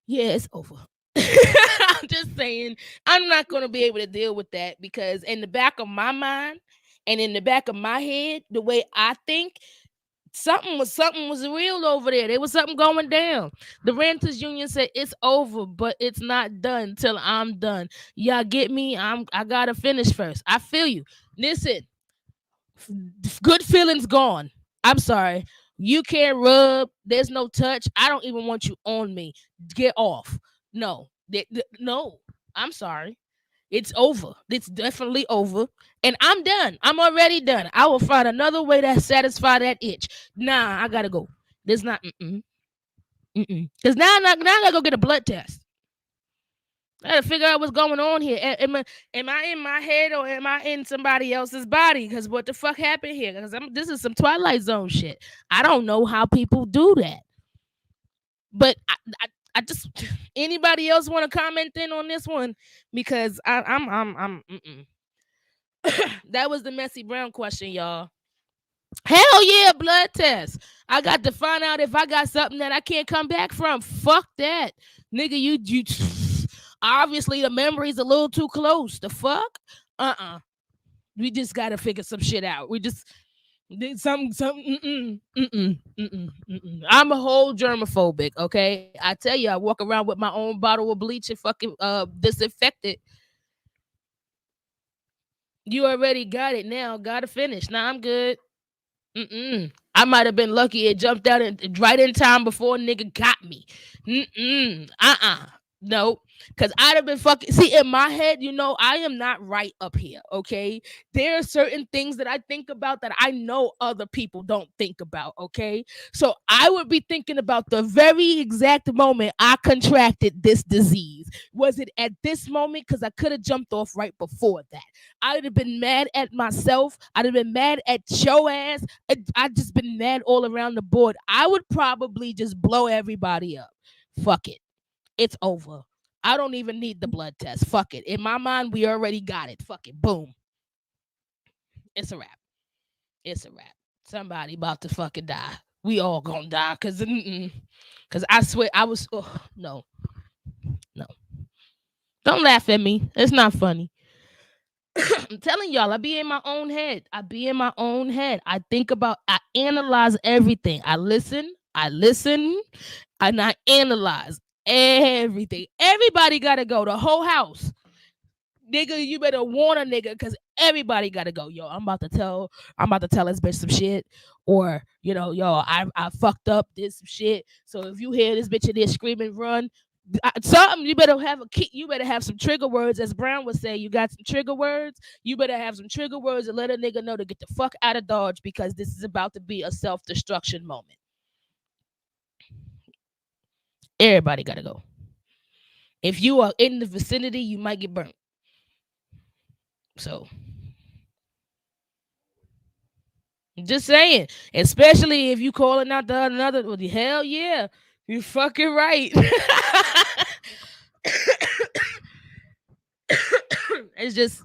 it's over. I'm just saying, I'm not going to be able to deal with that because in the back of my mind and in the back of my head, the way I think, something was real over there. There was something going down. The renters union said it's over, but it's not done till I'm done. Y'all get me? I gotta finish first. I feel you. Listen, good feelings gone. I'm sorry. You can't rub. There's no touch. I don't even want you on me. Get off. No. No. I'm sorry. It's over. It's definitely over. And I'm done. I'm already done. I will find another way to satisfy that itch. Nah, I gotta go. There's not Because now I gotta go get a blood test. I gotta figure out what's going on here. Am I in my head or am I in somebody else's body? Because what the fuck happened here? Because this is some Twilight Zone shit. I don't know how people do that. But I just, anybody else want to comment in on this one? Because I'm that was the Messy Brown question, y'all. Hell yeah, blood test. I got to find out if I got something that I can't come back from. Fuck that. Nigga, you obviously the memory's a little too close. The fuck? We just gotta figure some shit out. We just did some I'm a whole germophobic, okay? I tell you, I walk around with my own bottle of bleach and fucking disinfect it. You already got it now. Gotta finish. Nah, I'm good. I might have been lucky it jumped out right in time before a nigga got me. No, because I'd have been fucking. See, in my head, I am not right up here, okay? There are certain things that I think about that I know other people don't think about, okay? So I would be thinking about the very exact moment I contracted this disease. Was it at this moment? Because I could have jumped off right before that. I'd have been mad at myself. I'd have been mad at your ass. I'd just been mad all around the board. I would probably just blow everybody up. Fuck it. It's over. I don't even need the blood test. Fuck it. In my mind, we already got it. Fuck it. Boom. It's a wrap. It's a wrap. Somebody about to fucking die. We all gonna die. Cause I swear I was no. Don't laugh at me. It's not funny. I'm telling y'all, I be in my own head. I think about, I analyze everything. I listen, and I analyze everything. Everybody gotta go. The whole house. Nigga, you better warn a nigga because everybody gotta go. Yo, I'm about to tell this bitch some shit. Or, I fucked up this shit. So if you hear this bitch in there screaming, run. Something you better have you better have some trigger words, as Brown would say. You got some trigger words. You better have some trigger words and let a nigga know to get the fuck out of Dodge, because this is about to be a self-destruction moment. Everybody gotta go. If you are in the vicinity, you might get burnt. So just saying, especially if you calling out the another. Well, hell yeah, you fucking right. It's just,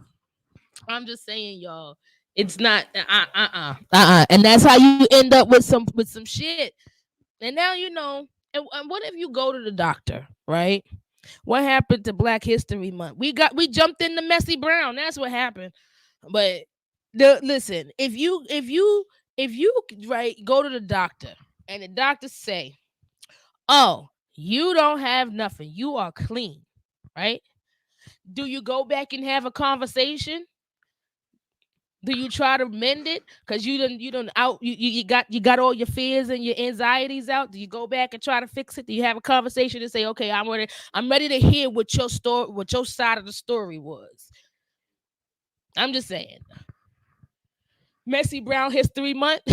I'm just saying, y'all. It's not and that's how you end up with some shit. And now you know. And what if you go to the doctor, right? What happened to Black History Month? We jumped into Messy Brown. That's what happened. But listen, if you right go to the doctor and the doctor say, "Oh, you don't have nothing. You are clean," right? Do you go back and have a conversation? Do you try to mend it? Because you got all your fears and your anxieties out. Do you go back and try to fix it? Do you have a conversation and say, okay, I'm ready to hear what your story, what your side of the story was? I'm just saying. Messy Brown History Month.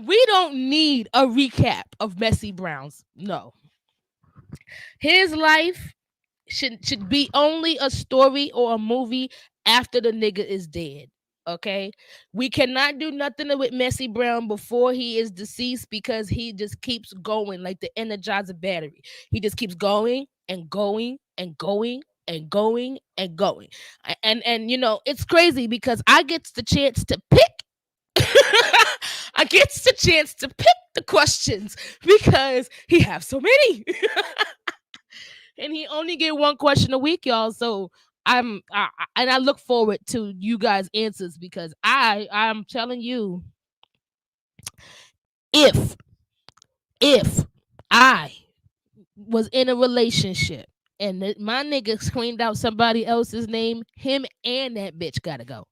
We don't need a recap of Messy Brown's. No. His life should be only a story or a movie after the nigga is dead. Okay, we cannot do nothing with Messy Brown before he is deceased, because he just keeps going like the Energizer battery. He just keeps going and going and going and going and going. And you know, it's crazy because I get the chance to pick. I get the chance to pick the questions because he have so many. And he only get one question a week, y'all. So I look forward to you guys' answers, because I'm telling you, if I was in a relationship and my nigga screamed out somebody else's name, him and that bitch gotta go.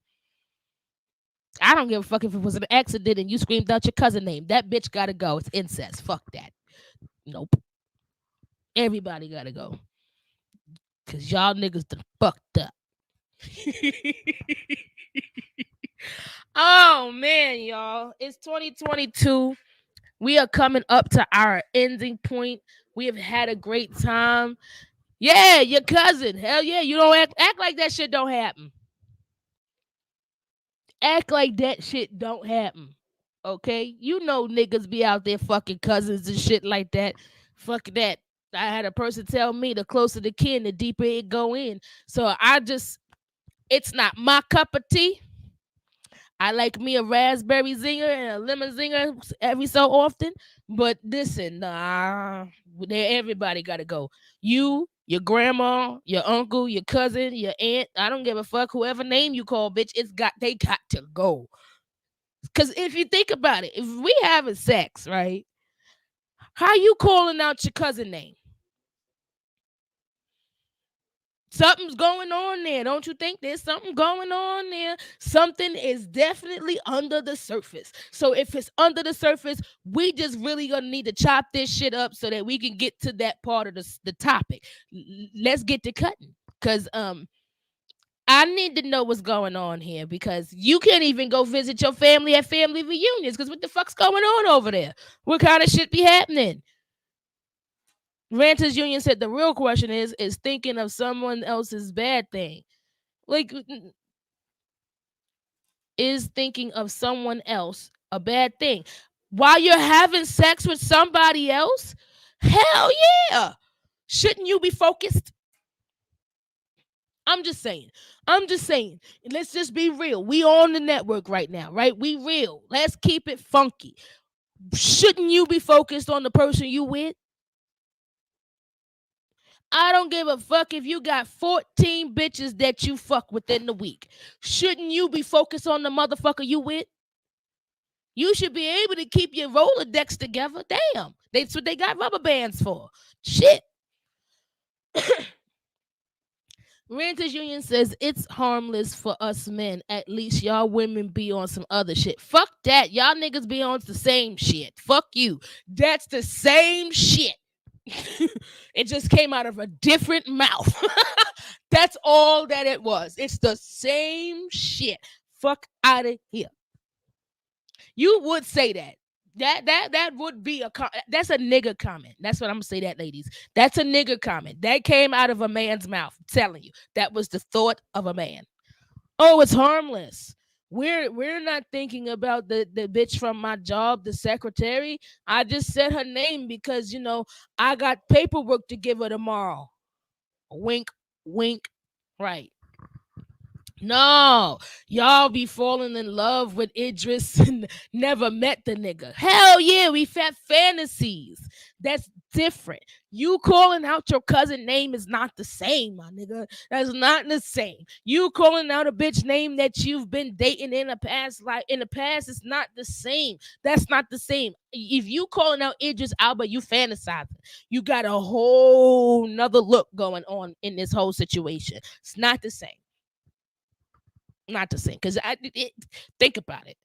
I don't give a fuck if it was an accident and you screamed out your cousin name. That bitch gotta go. It's incest. Fuck that. Nope. Everybody gotta go. Cause y'all niggas done fucked up. Oh man, y'all. It's 2022. We are coming up to our ending point. We have had a great time. Yeah, your cousin. Hell yeah. You don't act like that shit don't happen. Act like that shit don't happen. Okay? You know niggas be out there fucking cousins and shit like that. Fuck that. I had a person tell me the closer the kin, the deeper it go in. So it's not my cup of tea. I like me a raspberry zinger and a lemon zinger every so often. But listen, everybody got to go. You, your grandma, your uncle, your cousin, your aunt. I don't give a fuck. Whoever name you call, bitch, they got to go. Because if you think about it, if we having sex, right? How you calling out your cousin name? Something's going on there. Don't you think there's something going on there? Something is definitely under the surface. So if it's under the surface, we just really gonna need to chop this shit up so that we can get to that part of the topic. Let's get to cutting. Because I need to know what's going on here, because you can't even go visit your family at family reunions, because what the fuck's going on over there? What kind of shit be happening? Ranters Union said the real question is thinking of someone else's bad thing. Like, is thinking of someone else a bad thing? While you're having sex with somebody else? Hell yeah. Shouldn't you be focused? I'm just saying. Let's just be real. We on the network right now, right? We real. Let's keep it funky. Shouldn't you be focused on the person you with? I don't give a fuck if you got 14 bitches that you fuck within the week. Shouldn't you be focused on the motherfucker you with? You should be able to keep your Rolodex together. Damn. That's what they got rubber bands for. Shit. Ranters Union says it's harmless for us men. At least y'all women be on some other shit. Fuck that. Y'all niggas be on the same shit. Fuck you. That's the same shit. It just came out of a different mouth. That's all that it was. It's the same shit. Fuck out of here. You would say that. That would be that's a nigga comment. That's what I'm gonna say, that, ladies. That's a nigga comment. That came out of a man's mouth. I'm telling you. That was the thought of a man. Oh, it's harmless. We're not thinking about the bitch from my job, the secretary. I just said her name because I got paperwork to give her tomorrow. Wink, wink, right. No, y'all be falling in love with Idris and never met the nigga. Hell yeah, we've had fantasies. That's different. You calling out your cousin name is not the same, my nigga. That's not the same. You calling out a bitch name that you've been dating in the past, is not the same. That's not the same. If you calling out Idris Elba, you fantasizing. You got a whole nother look going on in this whole situation. It's not the same. Not the same, because think about it.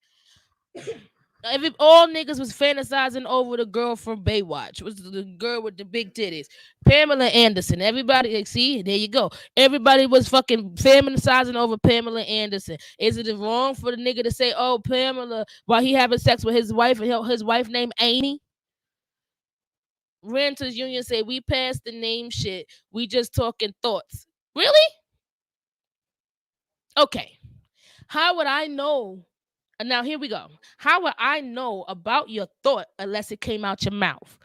If all niggas was fantasizing over the girl from Baywatch, was the girl with the big titties, Pamela Anderson. Everybody, see, there you go. Everybody was fucking fantasizing over Pamela Anderson. Is it wrong for the nigga to say, "Oh, Pamela," while he having sex with his wife, and his wife named Amy? Renters Union say we passed the name shit. We just talking thoughts. Really? Okay. How would I know? Now, here we go. How would I know about your thought unless it came out your mouth?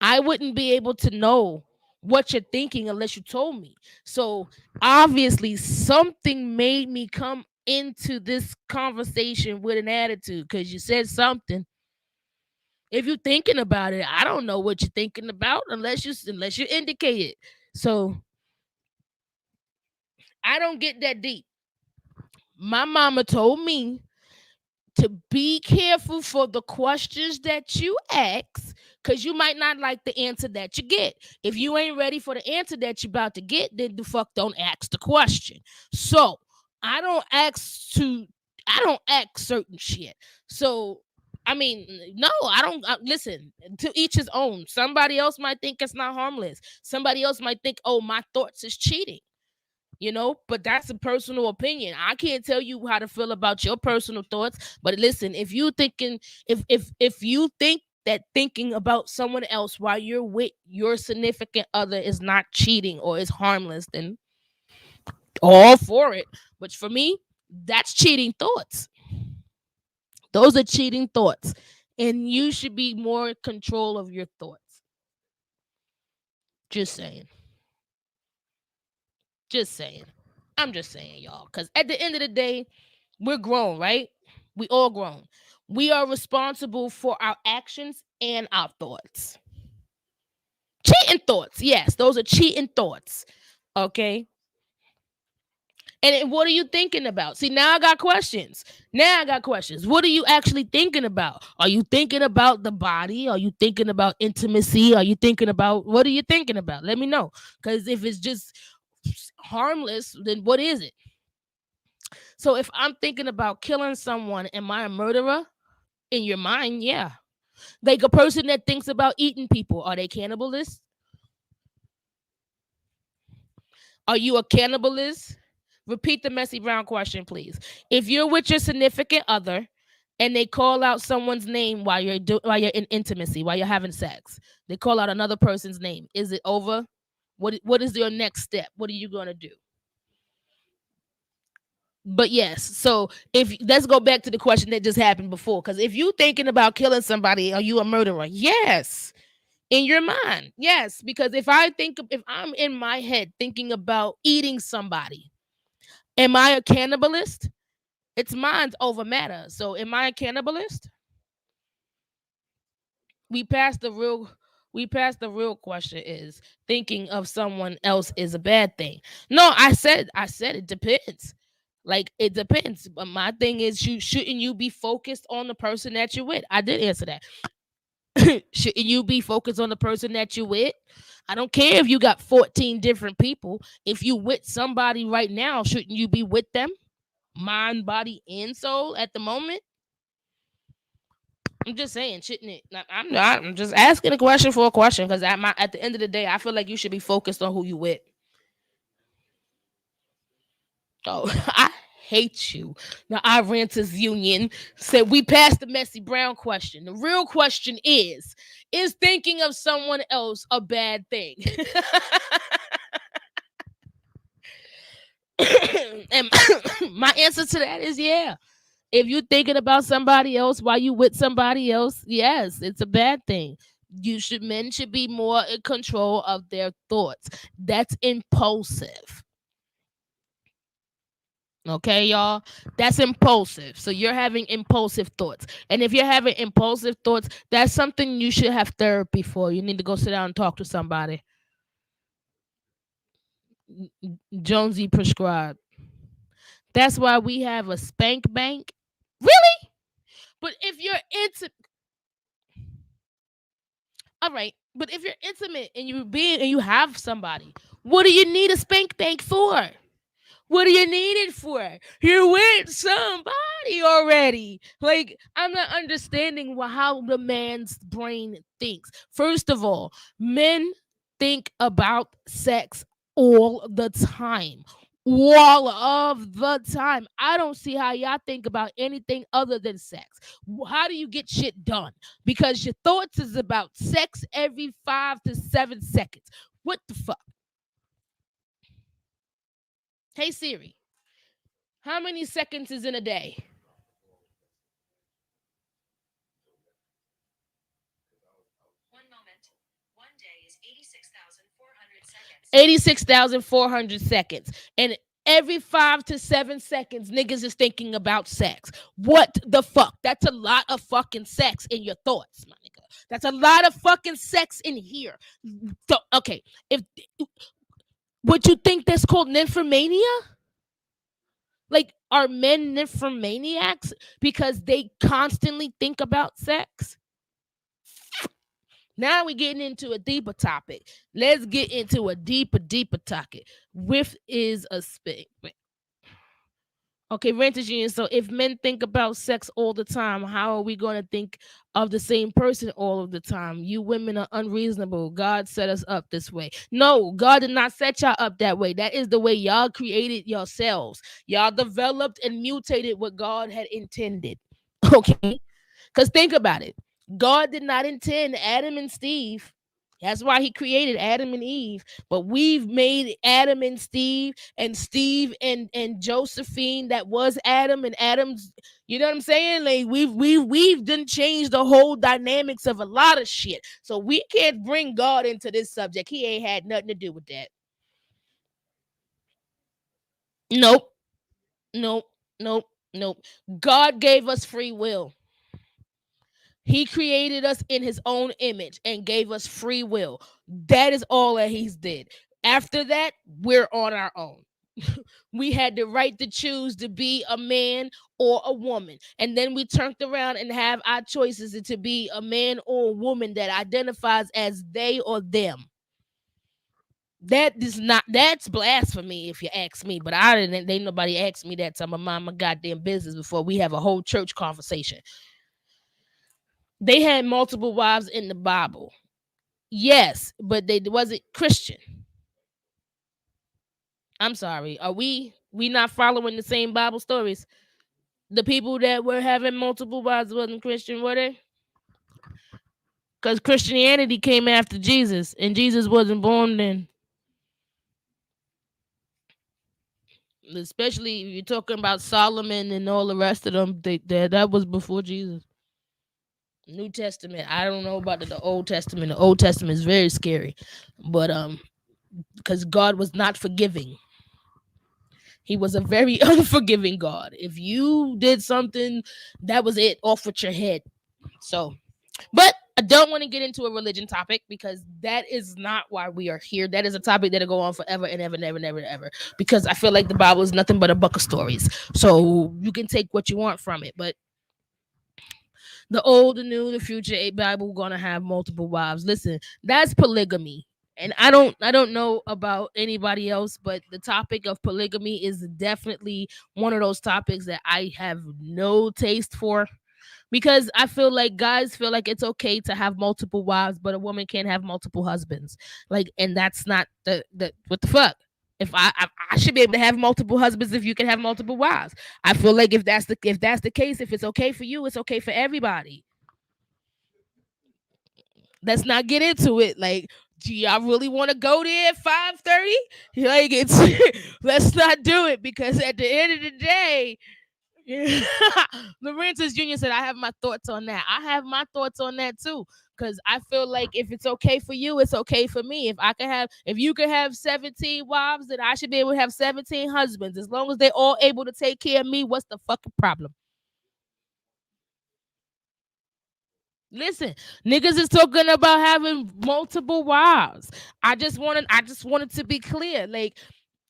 I wouldn't be able to know what you're thinking unless you told me. So, obviously, something made me come into this conversation with an attitude because you said something. If you're thinking about it, I don't know what you're thinking about unless you indicate it. So, I don't get that deep. My mama told me to be careful for the questions that you ask, because you might not like the answer that you get. If you ain't ready for the answer that you're about to get, then the fuck don't ask the question. So I don't ask certain shit. So I mean, no, I don't listen, to each his own. Somebody else might think it's not harmless. Somebody else might think, oh, my thoughts is cheating. But that's a personal opinion. I can't tell you how to feel about your personal thoughts. But listen, if you think that thinking about someone else while you're with your significant other is not cheating or is harmless, then all for it. But for me, that's cheating thoughts. Those are cheating thoughts. And you should be more in control of your thoughts. Just saying. Just saying. I'm just saying, y'all. Because at the end of the day, we're grown, right? We all grown. We are responsible for our actions and our thoughts. Cheating thoughts. Yes, those are cheating thoughts. Okay? And what are you thinking about? See, now I got questions. What are you actually thinking about? Are you thinking about the body? Are you thinking about intimacy? Are you thinking about, what are you thinking about? Let me know. Because if it's just harmless, then what is it? So if I'm thinking about killing someone, am I a murderer? In your mind, yeah. Like a person that thinks about eating people, are they cannibalists? Are you a cannibalist? Repeat the Messy Brown question, please. If you're with your significant other and they call out someone's name while you're in intimacy, while you're having sex, they call out another person's name, is it over? What is your next step? What are you going to do? But yes, so let's go back to the question that just happened before. Because if you thinking about killing somebody, are you a murderer? Yes. In your mind, yes. Because if I'm in my head thinking about eating somebody, am I a cannibalist? It's mind over matter. So am I a cannibalist? We passed the real question is thinking of someone else is a bad thing. No, I said it depends. Like it depends. But my thing is, shouldn't you be focused on the person that you're with? I did answer that. Shouldn't you be focused on the person that you're with? I don't care if you got 14 different people. If you with somebody right now, shouldn't you be with them? Mind, body, and soul at the moment? I'm just saying, shouldn't it? I'm not. I'm just asking a question for a question because at the end of the day, I feel like you should be focused on who you with. Oh, I hate you. The Ranters Union said we passed the Messy Brown question. The real question is thinking of someone else a bad thing? And my answer to that is yeah. If you're thinking about somebody else while you with somebody else, yes, it's a bad thing. Men should be more in control of their thoughts. That's impulsive. Okay, y'all? That's impulsive. So you're having impulsive thoughts. And if you're having impulsive thoughts, that's something you should have therapy for. You need to go sit down and talk to somebody. Jonesy prescribed. That's why we have a spank bank. Really? But if you're all right. But if you're intimate and you have somebody, what do you need a spank bank for? What do you need it for? You're with somebody already. Like, I'm not understanding how the man's brain thinks. First of all, men think about sex all the time. All of the time. I don't see how y'all think about anything other than sex. How do you get shit done? Because your thoughts is about sex every 5 to 7 seconds. What the fuck? Hey Siri, how many seconds is in a day? One moment. One day is 86,400 seconds. 86,400 seconds. And every 5 to 7 seconds, niggas is thinking about sex. What the fuck? That's a lot of fucking sex in your thoughts, my nigga. That's a lot of fucking sex in here. So, okay, would you think that's called nymphomania? Like, are men nymphomaniacs because they constantly think about sex? Now we're getting into a deeper topic. Let's get into a deeper topic. With is a spit. Okay, Renters Union. So if men think about sex all the time, how are we going to think of the same person all of the time? You women are unreasonable. God set us up this way. No, God did not set y'all up that way. That is the way y'all created yourselves. Y'all developed and mutated what God had intended. Okay? Because think about it. God did not intend Adam and Steve. That's why he created Adam and Eve. But we've made Adam and Steve and Josephine. That was Adam and Adam's. You know what I'm saying? Like we've done changed the whole dynamics of a lot of shit. So we can't bring God into this subject. He ain't had nothing to do with that. Nope. God gave us free will. He created us in his own image and gave us free will. That is all that he's did. After that, we're on our own. We had the right to choose to be a man or a woman. And then we turned around and have our choices to be a man or a woman that identifies as they or them. That's blasphemy if you ask me. But ain't nobody asked me that, so I'm gonna mind my goddamn business before we have a whole church conversation. They had multiple wives in the Bible. Yes, but they wasn't Christian. I'm sorry. Are we not following the same Bible stories? The people that were having multiple wives wasn't Christian, were they? Because Christianity came after Jesus, and Jesus wasn't born then. Especially if you're talking about Solomon and all the rest of them, that was before Jesus. New Testament. I don't know about the Old Testament. The Old Testament is very scary, but because God was not forgiving. He was a very unforgiving God. If you did something, that was it, off with your head. So, but I don't want to get into a religion topic because that is not why we are here. That is a topic that'll go on forever and ever, never, never, ever. Because I feel like the Bible is nothing but a book of stories. So you can take what you want from it, but the old, the new, the future, a Bible gonna have multiple wives. Listen, that's polygamy. And I don't know about anybody else, but the topic of polygamy is definitely one of those topics that I have no taste for, because I feel like guys feel like it's okay to have multiple wives, but a woman can't have multiple husbands. Like, and that's not the what the fuck. If I should be able to have multiple husbands if you can have multiple wives. I feel like if that's the case, if it's okay for you, it's okay for everybody. Let's not get into it. Like, do y'all really want to go there at 5:30? Like, it's let's not do it, because at the end of the day, Lorenzo's Jr. said, I have my thoughts on that. I have my thoughts on that too. Cause I feel like if it's okay for you, it's okay for me. If you can have 17 wives, then I should be able to have 17 husbands. As long as they're all able to take care of me, what's the fucking problem? Listen, niggas is talking about having multiple wives. I just wanted to be clear. Like,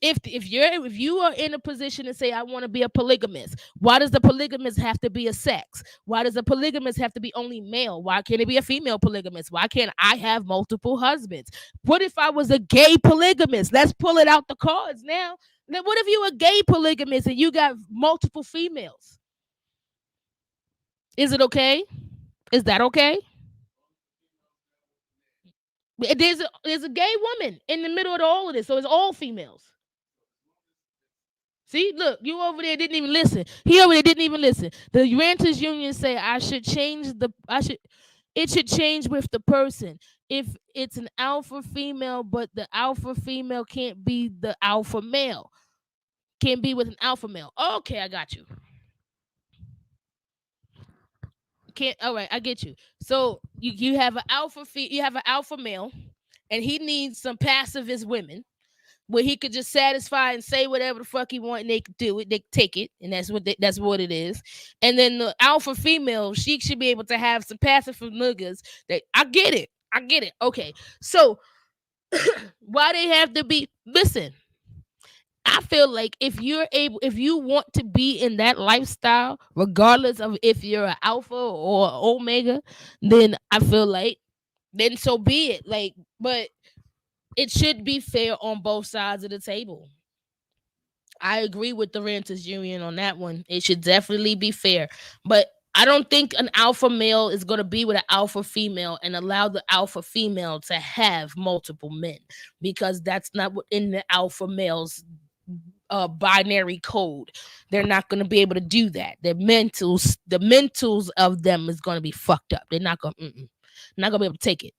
if you are in a position to say I want to be a polygamist, why does the polygamist have to be a sex? Why does the polygamist have to be only male? Why can't it be a female polygamist? Why can't I have multiple husbands? What if I was a gay polygamist? Let's pull it out the cards now. Then what if you a gay polygamist and you got multiple females? Is it okay? Is that okay? There's a gay woman in the middle of all of this, so it's all females. See, look, you over there didn't even listen. He over there didn't even listen. The renters union say it should change with the person. If it's an alpha female, but the alpha female can't be the alpha male, can't be with an alpha male. Okay, I got you. Can't. All right, I get you. So you have you have an alpha male, and he needs some pacifist women where he could just satisfy and say whatever the fuck he want, and they could do it. They could take it, and that's what it is. And then the alpha female, she should be able to have some passive niggas. That I get it. I get it. Okay, so why they have to be? Listen, I feel like if you want to be in that lifestyle, regardless of if you're an alpha or omega, then I feel like then so be it. Like, but it should be fair on both sides of the table. I agree with the renters union on that one. It should definitely be fair, but I don't think an alpha male is going to be with an alpha female and allow the alpha female to have multiple men, because that's not what in the alpha male's binary code. They're not going to be able to do that. The mentals of them is going to be fucked up. They're not going to be able to take it.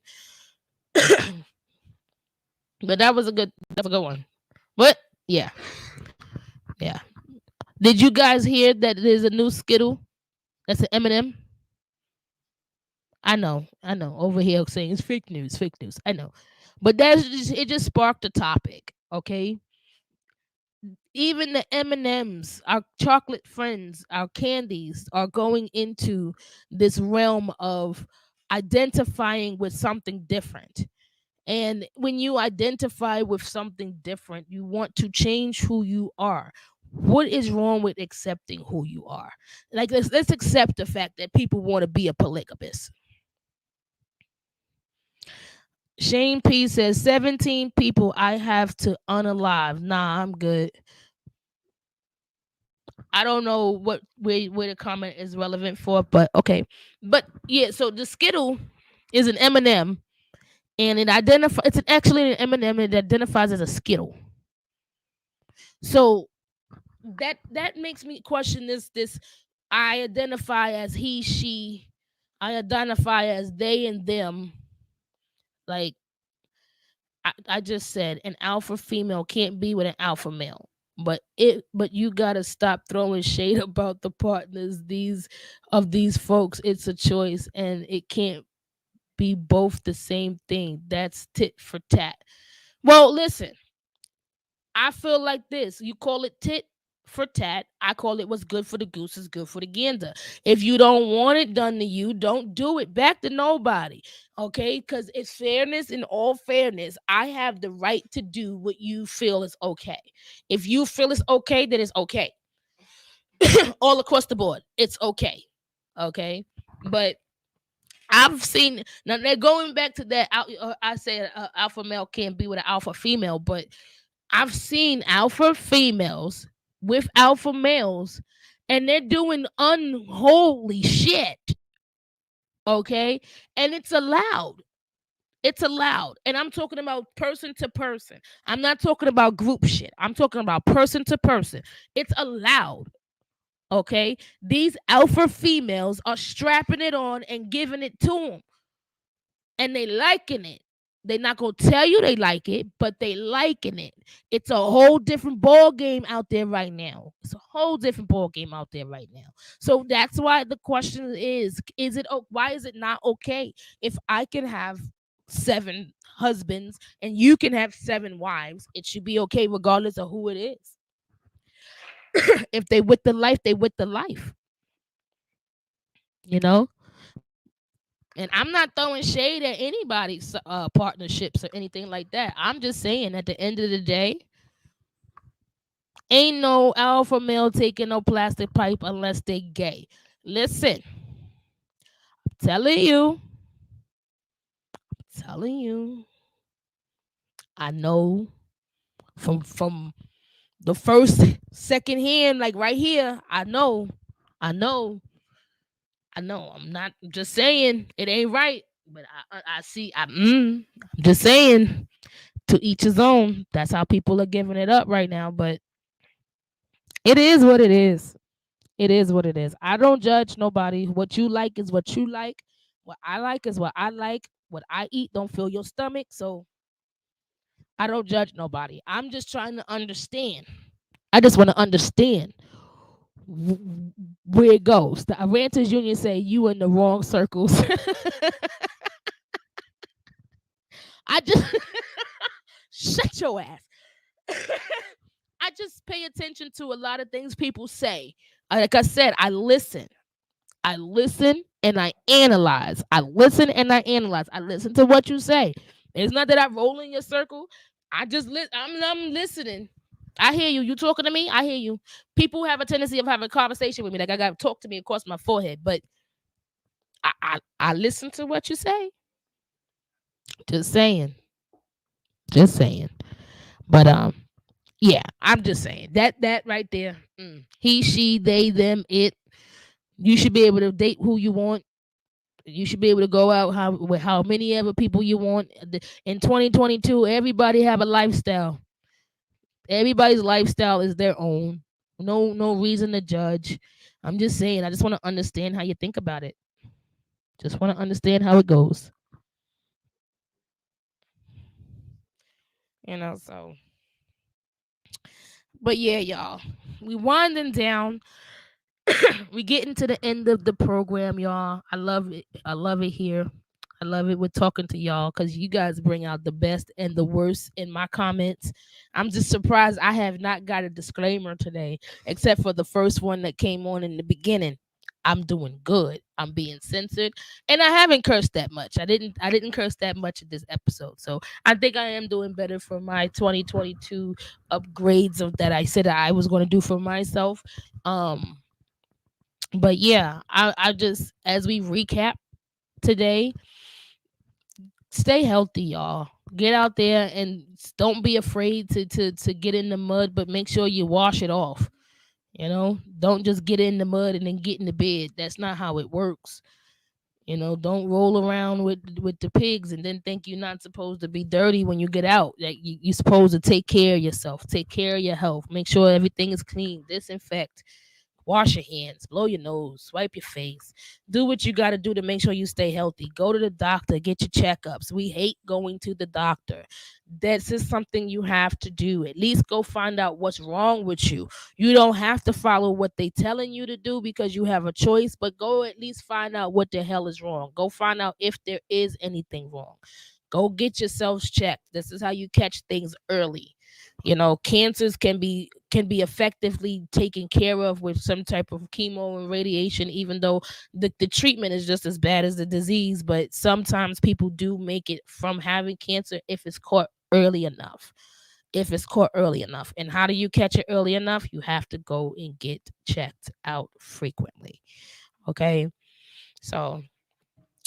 But that's a good one. But yeah, yeah. Did you guys hear that there's a new Skittle? That's an M&M. I know. Over here saying it's fake news, fake news. I know, but it just sparked a topic. Okay, even the M&Ms, our chocolate friends, our candies are going into this realm of identifying with something different. And when you identify with something different, you want to change who you are. What is wrong with accepting who you are? Like, let's accept the fact that people want to be a polygamist. Shane P says 17 people I have to unalive. Nah, I'm good. I don't know where the comment is relevant for, but okay. But yeah, so the Skittle is an M&M, and it's actually an M&M, and it identifies as a Skittle. So that makes me question this I identify as he, she, I identify as they and them. Like, I just said an alpha female can't be with an alpha male. But you gotta stop throwing shade about the partners these folks. It's a choice, and it can't be both the same thing. That's tit for tat. Well, listen, I feel like this. You call it tit for tat. I call it what's good for the goose is good for the gander. If you don't want it done to you, don't do it back to nobody. Okay? Because it's fairness. In all fairness, I have the right to do what you feel is okay. If you feel it's okay, then it's okay. All across the board, it's okay. Okay? But I've seen now they're going back to that. I said alpha male can't be with an alpha female, but I've seen alpha females with alpha males, and they're doing unholy shit. Okay, and it's allowed. It's allowed. And I'm talking about person to person. I'm not talking about group shit. I'm talking about person to person. It's allowed. Okay. These alpha females are strapping it on and giving it to them. And they liking it. They're not gonna tell you they like it, but they liking it. It's a whole different ball game out there right now. It's a whole different ball game out there right now. So that's why the question is it why is it not okay if I can have 7 husbands and you can have 7 wives? It should be okay regardless of who it is. If they with the life, they with the life. You know? And I'm not throwing shade at anybody's partnerships or anything like that. I'm just saying at the end of the day, ain't no alpha male taking no plastic pipe unless they gay. Listen, I'm telling you, I know from the first second hand, like right here, I know. I'm not just saying it ain't right, but I see. I'm just saying, to each his own. That's how people are giving it up right now. But it is what it is. It is what it is. I don't judge nobody. What you like is what you like. What I like is what I like. What I eat don't fill your stomach. So I don't judge nobody. I'm just trying to understand. I just want to understand where it goes. The Ranters Union say you in the wrong circles. I just shut your ass. I just pay attention to a lot of things people say. Like I said, I listen. I listen and I analyze. I listen and I analyze. I listen to what you say. It's not that I roll in your circle. I just I'm listening. I hear you. You talking to me? I hear you. People have a tendency of having a conversation with me. Like I got to talk to me across my forehead, but I listen to what you say. Just saying. Just saying. But yeah, I'm just saying that right there. He, she, they, them, it. You should be able to date who you want. You should be able to go out with how many ever people you want. In 2022, everybody have a lifestyle. Everybody's lifestyle is their own. No reason to judge. I'm just saying. I just want to understand how you think about it. Just want to understand how it goes. So. But yeah, y'all, we winding down. We getting to the end of the program, y'all. I love it. I love it here. I love it with talking to y'all because you guys bring out the best and the worst in my comments. I'm just surprised I have not got a disclaimer today, except for the first one that came on in the beginning. I'm doing good. I'm being censored, and I haven't cursed that much. I didn't curse that much in this episode, so I think I am doing better for my 2022 upgrades of that I said I was going to do for myself. But yeah, I just as we recap today, stay healthy, y'all. Get out there and don't be afraid to get in the mud, but make sure you wash it off. Don't just get in the mud and then get in the bed. That's not how it works. Don't roll around with the pigs and then think you're not supposed to be dirty when you get out. Like you're supposed to take care of yourself, take care of your health, make sure everything is clean, disinfect. Wash your hands, blow your nose, swipe your face. Do what you got to do to make sure you stay healthy. Go to the doctor, get your checkups. We hate going to the doctor. That's just something you have to do. At least go find out what's wrong with you. You don't have to follow what they telling you to do because you have a choice, but go at least find out what the hell is wrong. Go find out if there is anything wrong. Go get yourselves checked. This is how you catch things early. Cancers can be effectively taken care of with some type of chemo and radiation, even though the treatment is just as bad as the disease. But sometimes people do make it from having cancer if it's caught early enough. And how do you catch it early enough? You have to go and get checked out frequently. Okay. So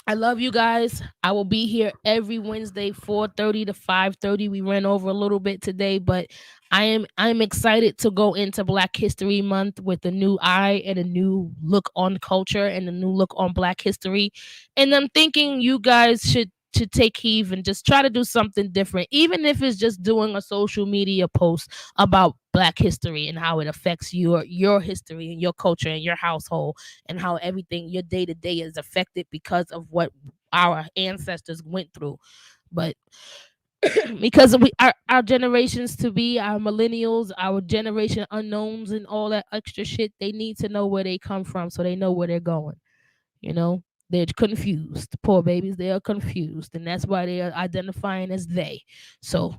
I love you guys. I will be here every Wednesday, 4:30 to 5:30. We ran over a little bit today, but I'm excited to go into Black History Month with a new eye and a new look on culture and a new look on Black history. And I'm thinking you guys should take heed and just try to do something different, even if it's just doing a social media post about Black history and how it affects your history and your culture and your household, and how everything your day to day is affected because of what our ancestors went through. But because our generations to be, our millennials, our generation unknowns and all that extra shit, they need to know where they come from so they know where they're going. You know, they're confused. Poor babies, they are confused, and that's why they are identifying as they. So,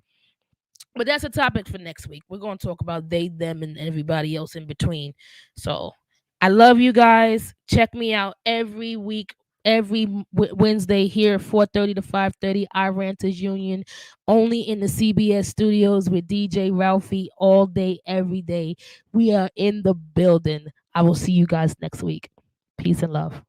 but that's a topic for next week. We're going to talk about they, them, and everybody else in between. So, I love you guys. Check me out every week, every Wednesday here, 4:30 to 5:30. I Ranters Union, only in the CBS studios with DJ Ralphie all day, every day. We are in the building. I will see you guys next week. Peace and love.